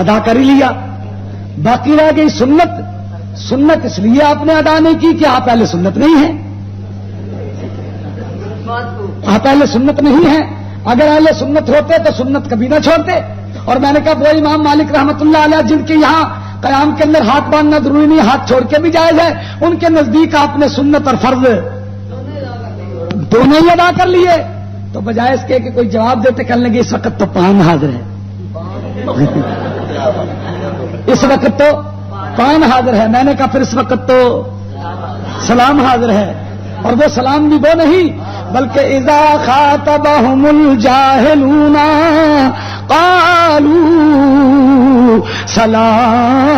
ادا کر ہی لیا, باقی رہ گئی سنت. سنت اس لیے آپ نے ادا نہیں کی کہ آپ اہل سنت نہیں ہیں, آپ اہل سنت نہیں ہیں. اگر اہل سنت ہوتے تو سنت کبھی نہ چھوڑتے. اور میں نے کہا وہ امام مالک رحمت اللہ علیہ جن کے یہاں قیام کے اندر ہاتھ باندھنا ضروری نہیں, ہاتھ چھوڑ کے بھی جائز ہے, ان کے نزدیک آپ نے سنت اور فرض دونوں ہی ادا کر لیے. تو بجائے اس کے کہ کوئی جواب دیتے کہنے لگے اس وقت تو پان حاضر ہے, اس وقت تو پان حاضر ہے. میں نے کہا پھر اس وقت تو سلام حاضر ہے, اور وہ سلام بھی وہ نہیں بلکہ اذا خاطبهم الجاهلون قالوا سلاما.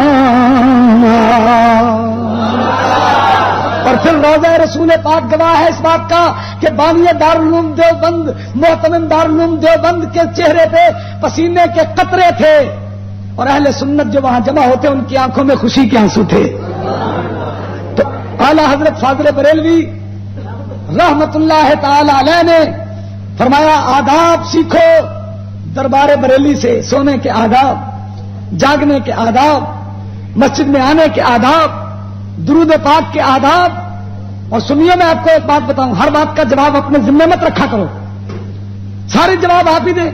اور پھر روضہ رسول پاک گواہ ہے اس بات کا کہ بانی دارالعلوم دیوبند محتمم دارالعلوم دیوبند کے چہرے پہ پسینے کے قطرے تھے, اور اہل سنت جو وہاں جمع ہوتے ان کی آنکھوں میں خوشی کے آنسو تھے. تو اعلی حضرت فاضل بریلوی رحمت اللہ تعالی علیہ نے فرمایا آداب سیکھو دربار بریلی سے, سونے کے آداب, جاگنے کے آداب, مسجد میں آنے کے آداب, درود پاک کے آداب. اور سنیے میں آپ کو ایک بات بتاؤں, ہر بات کا جواب اپنے ذمے مت رکھا کرو, سارے جواب آپ ہی دیں.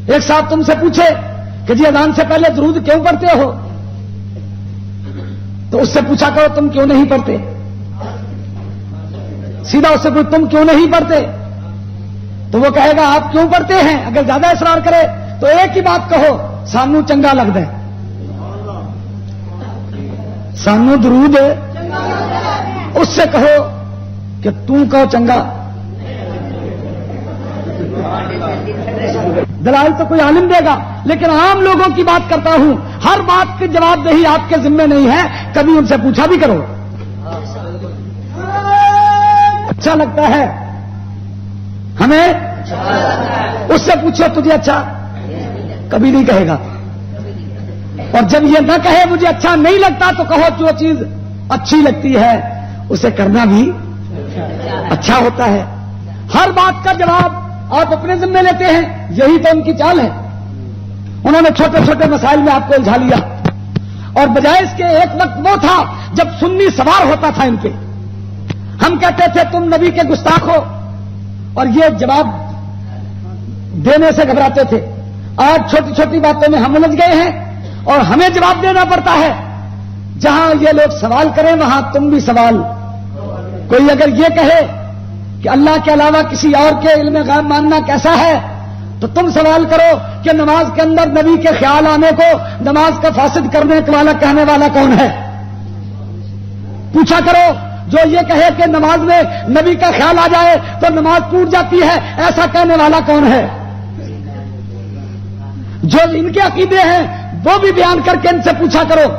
ایک صاحب تم سے پوچھے کہ جی اذان سے پہلے درود کیوں پڑھتے ہو, تو اس سے پوچھا کرو تم کیوں نہیں پڑھتے. سیدھا اس سے پوچھ تم کیوں نہیں پڑھتے, تو وہ کہے گا آپ کیوں پڑھتے ہیں. اگر زیادہ اصرار کرے تو ایک ہی بات کہو, سانو چنگا لگتا ہے, سانو درود. اس سے کہو کہ تم کہو چنگا. دلائل تو کوئی عالم دے گا, لیکن عام لوگوں کی بات کرتا ہوں. ہر بات کے جواب دہی آپ کے ذمے نہیں ہے, کبھی ان سے پوچھا بھی کرو. اچھا لگتا ہے ہمیں, اس سے پوچھو تجھے اچھا, کبھی نہیں کہے گا. اور جب یہ نہ کہے مجھے اچھا نہیں لگتا تو کہو جو چیز اچھی لگتی ہے اسے کرنا بھی اچھا ہوتا ہے. ہر بات کا جواب آپ اپنے ذمہ لیتے ہیں, یہی تو ان کی چال ہے. انہوں نے چھوٹے چھوٹے مسائل میں آپ کو الجھا لیا, اور بجائے اس کے ایک وقت وہ تھا جب سنی سوار ہوتا تھا ان پہ. ہم کہتے تھے تم نبی کے گستاخ ہو, اور یہ جواب دینے سے گھبراتے تھے. آج چھوٹی چھوٹی باتوں میں ہم الجھ گئے ہیں اور ہمیں جواب دینا پڑتا ہے. جہاں یہ لوگ سوال کریں وہاں تم بھی سوال. کوئی اگر یہ کہے کہ اللہ کے علاوہ کسی اور کے علم غیب ماننا کیسا ہے, تو تم سوال کرو کہ نماز کے اندر نبی کے خیال آنے کو نماز کا فاسد کرنے والا کہنے والا کون ہے. پوچھا کرو جو یہ کہے کہ نماز میں نبی کا خیال آ جائے تو نماز ٹوٹ جاتی ہے, ایسا کہنے والا کون ہے. جو ان کے عقیدے ہیں وہ بھی بیان کر کے ان سے پوچھا کرو.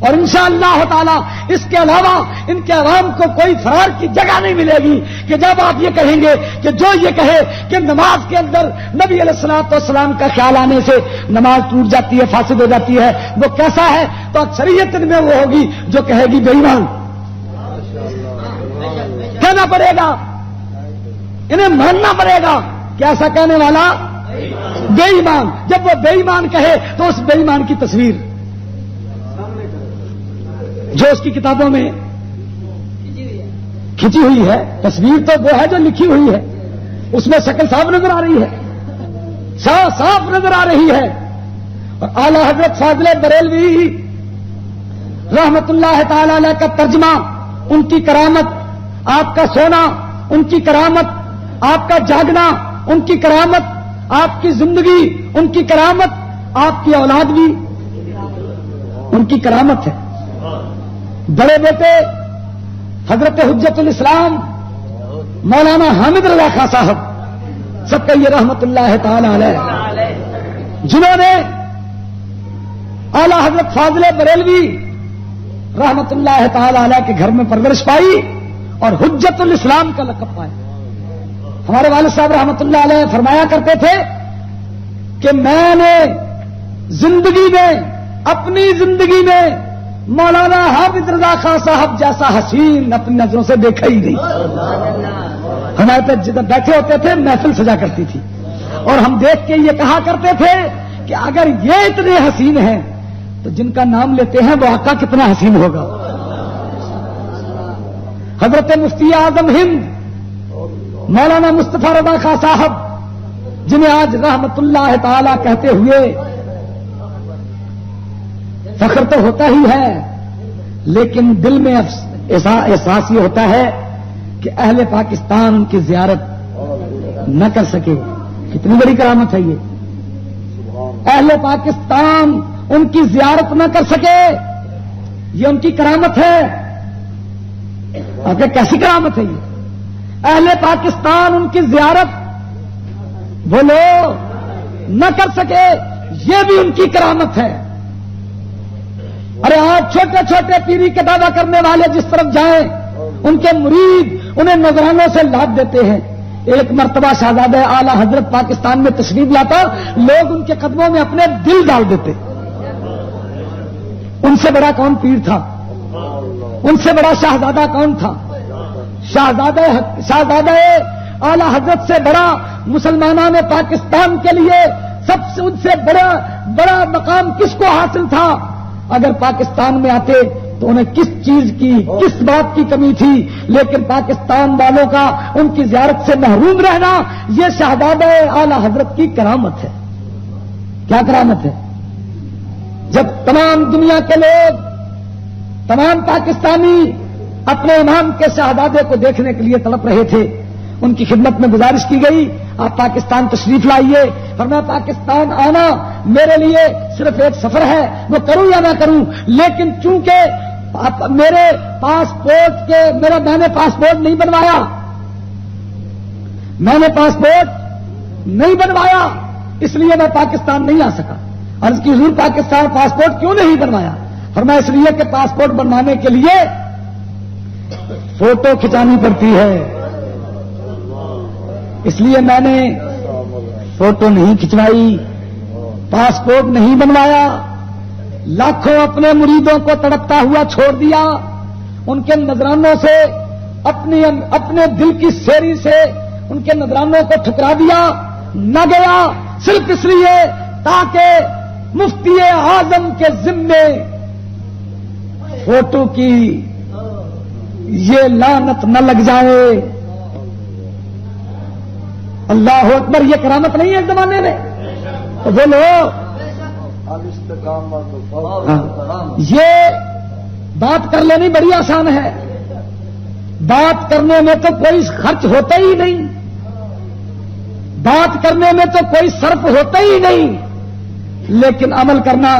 اور انشاءاللہ تعالی اس کے علاوہ ان کے عوام کو کوئی فرار کی جگہ نہیں ملے گی کہ جب آپ یہ کہیں گے کہ جو یہ کہے کہ نماز کے اندر نبی علیہ الصلوۃ والسلام کا خیال آنے سے نماز ٹوٹ جاتی ہے, فاسد ہو جاتی ہے, وہ کیسا ہے. تو اکثریت میں وہ ہوگی جو کہے گی بے ایمان. کہنا پڑے گا, انہیں ماننا پڑے گا کہ ایسا کہنے والا بے ایمان. جب وہ بے ایمان کہے تو اس بے ایمان کی تصویر جو اس کی کتابوں میں کھینچی ہوئی ہے, تصویر تو وہ ہے جو لکھی ہوئی ہے, اس میں شکل صاف نظر آ رہی ہے. صاف صاف نظر آ رہی ہے. اور اعلی حضرت فاضل بریلوی رحمت اللہ تعالی علیہ کا ترجمہ، ان کی کرامت آپ کا سونا، ان کی کرامت آپ کا جاگنا، ان کی کرامت آپ کی زندگی، ان کی کرامت آپ کی اولاد بھی ان کی کرامت ہے. بڑے بیٹے حضرت حجت الاسلام مولانا حامد رضا خان صاحب سب کا یہ رحمت اللہ تعالی علیہ، جنہوں نے اعلی حضرت فاضل بریلوی رحمت اللہ تعالی علیہ کے گھر میں پرورش پائی اور حجت الاسلام کا لقب پایا. ہمارے والد صاحب رحمت اللہ علیہ فرمایا کرتے تھے کہ میں نے زندگی میں، اپنی زندگی میں مولانا حامد رضا خان صاحب جیسا حسین اپنی نظروں سے دیکھا ہی نہیں. ہمارے پہ جدھر بیٹھے ہوتے تھے محفل سجا کرتی تھی اور ہم دیکھ کے یہ کہا کرتے تھے کہ اگر یہ اتنے حسین ہیں تو جن کا نام لیتے ہیں وہ آقا کتنا حسین ہوگا. حضرت مفتی اعظم ہند مولانا مصطفیٰ رضا خان صاحب، جنہیں آج رحمت اللہ تعالی کہتے ہوئے فخر تو ہوتا ہی ہے، لیکن دل میں احساس یہ ہوتا ہے کہ اہل پاکستان ان کی زیارت نہ کر سکے. کتنی بڑی کرامت ہے یہ. اہل پاکستان ان کی زیارت نہ کر سکے، یہ ان کی کرامت ہے. آگے کیسی کرامت ہے یہ؟ اہل پاکستان ان کی زیارت وہ لوگ نہ کر سکے، یہ بھی ان کی کرامت ہے. ارے آج چھوٹے چھوٹے پیری کے دعویٰ کرنے والے جس طرف جائیں ان کے مرید انہیں نذرانوں سے لاد دیتے ہیں. ایک مرتبہ شہزادہ اعلی حضرت پاکستان میں تشریف لاتا، لوگ ان کے قدموں میں اپنے دل ڈال دیتے. ان سے بڑا کون پیر تھا؟ ان سے بڑا شہزادہ کون تھا؟ شہزادہ اعلی حضرت سے بڑا مسلمانان پاکستان کے لیے سب سے ان سے بڑا مقام کس کو حاصل تھا؟ اگر پاکستان میں آتے تو انہیں کس چیز کی، کس بات کی کمی تھی؟ لیکن پاکستان والوں کا ان کی زیارت سے محروم رہنا یہ شہزادہ اعلی حضرت کی کرامت ہے. کیا کرامت ہے؟ جب تمام دنیا کے لوگ، تمام پاکستانی اپنے امام کے شہزادے کو دیکھنے کے لیے تڑپ رہے تھے، ان کی خدمت میں گزارش کی گئی آپ پاکستان تشریف لائیے. فرمایا پاکستان آنا میرے لیے صرف ایک سفر ہے، وہ کروں یا نہ کروں، لیکن چونکہ میں نے پاسپورٹ نہیں بنوایا، میں نے پاسپورٹ نہیں بنوایا، اس لیے میں پاکستان نہیں آ سکا. عرض کی حضور پاکستان پاسپورٹ کیوں نہیں بنوایا؟ فرمایا اس لیے کہ پاسپورٹ بنوانے کے لیے فوٹو کھچانی پڑتی ہے، اس لیے میں نے فوٹو نہیں کھچوائی، پاسپورٹ نہیں بنوایا. لاکھوں اپنے مریدوں کو تڑپتا ہوا چھوڑ دیا، ان کے نذرانوں سے، اپنے دل کی سیری سے ان کے نذرانوں کو ٹھکرا دیا. نہ گیا صرف اس لیے تاکہ مفتی اعظم کے ذمے فوٹو کی یہ لعنت نہ لگ جائے. اللہ اکبر، یہ کرامت نہیں ہے اس زمانے میں. تو بولو یہ بات کر لینی بڑی آسان ہے، بات کرنے میں تو کوئی خرچ ہوتا ہی نہیں، بات کرنے میں تو کوئی صرف ہوتا ہی نہیں، لیکن عمل کرنا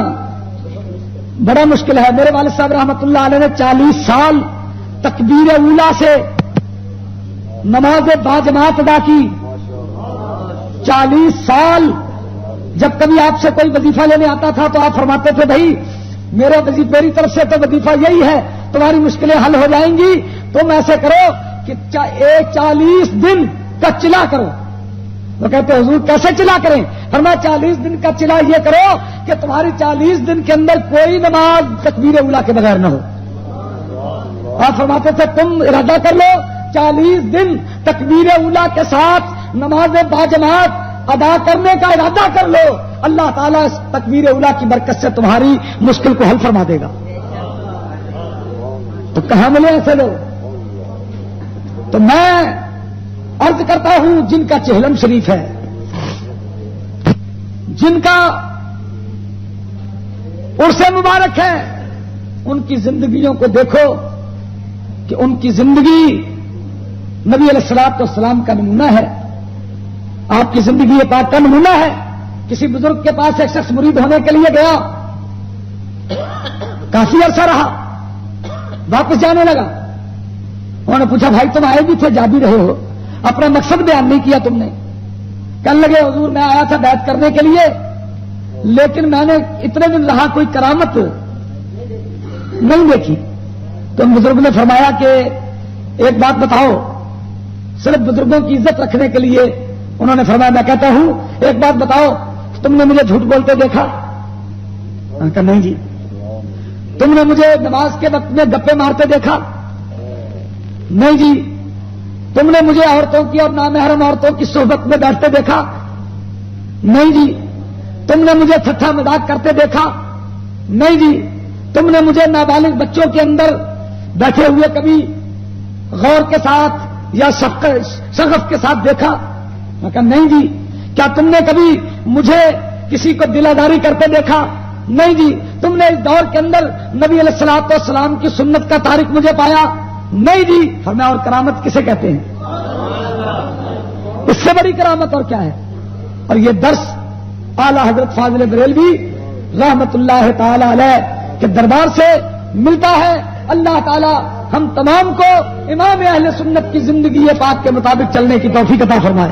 بڑا مشکل ہے. میرے والد صاحب رحمت اللہ علیہ نے 40 سال تکبیر اولا سے نماز باجماعت ادا کی. 40 سال. جب کبھی آپ سے کوئی وظیفہ لینے آتا تھا تو آپ فرماتے تھے بھائی میری طرف سے تو وظیفہ یہی ہے، تمہاری مشکلیں حل ہو جائیں گی، تم ایسے کرو کہ 40 دن کا چلا کرو. وہ کہتے حضور کیسے چلا کریں؟ فرمایا 40 دن کا چلا یہ کرو کہ تمہاری 40 دن کے اندر کوئی نماز تکبیر اولا کے بغیر نہ ہو. آپ فرماتے تھے تم ارادہ کر لو 40 دن تکبیر اولا کے ساتھ نماز باجماعت ادا کرنے کا ارادہ کر لو، اللہ تعالیٰ اس تکبیر اولا کی برکت سے تمہاری مشکل کو حل فرما دے گا. تو کہاں ملے ایسے لوگ؟ تو میں عرض کرتا ہوں جن کا چہلم شریف ہے، جن کا عرص مبارک ہے، ان کی زندگیوں کو دیکھو کہ ان کی زندگی نبی علیہ الصلوۃ والسلام کا نمونہ ہے، آپ کی زندگی پاک کا نمونہ ہے۔ کسی بزرگ کے پاس ایک شخص مرید ہونے کے لیے گیا، کافی عرصہ رہا، واپس جانے لگا۔ انہوں نے پوچھا بھائی تم آئے بھی تھے، جا بھی رہے ہو، اپنا مقصد بیان نہیں کیا تم نے۔ کہنے لگے حضور میں آیا تھا بیعت کرنے کے لیے، لیکن میں نے اتنے دن رہا کوئی کرامت نہیں دیکھی۔ تو بزرگ نے فرمایا کہ ایک بات بتاؤ، صرف بزرگوں کی عزت رکھنے کے لیے انہوں نے فرمایا میں کہتا ہوں ایک بات بتاؤ، تم نے مجھے جھوٹ بولتے دیکھا؟ میں نے کہا نہیں جی۔ تم نے مجھے نماز کے وقت میں گپے مارتے دیکھا؟ نہیں جی۔ تم نے مجھے عورتوں کی اور نامحرم عورتوں کی صحبت میں بیٹھتے دیکھا؟ نہیں جی۔ تم نے مجھے ٹھٹھا مذاق کرتے دیکھا؟ نہیں جی۔ تم نے مجھے نابالغ بچوں کے اندر بیٹھے ہوئے کبھی غور کے ساتھ یا شغف کے ساتھ دیکھا؟ میں کہا نہیں جی۔ کیا تم نے کبھی مجھے کسی کو دلاداری کرتے دیکھا؟ نہیں جی۔ تم نے اس دور کے اندر نبی علیہ الصلوۃ والسلام کی سنت کا تارک مجھے پایا؟ نہیں جی۔ فرمایا اور کرامت کسے کہتے ہیں؟ اس سے بڑی کرامت اور کیا ہے؟ اور یہ درس اعلی حضرت فاضل بریلوی رحمت اللہ تعالی علیہ کے دربار سے ملتا ہے۔ اللہ تعالی ہم تمام کو امام اہل سنت کی زندگی پاک کے مطابق چلنے کی توفیق عطا فرمائے۔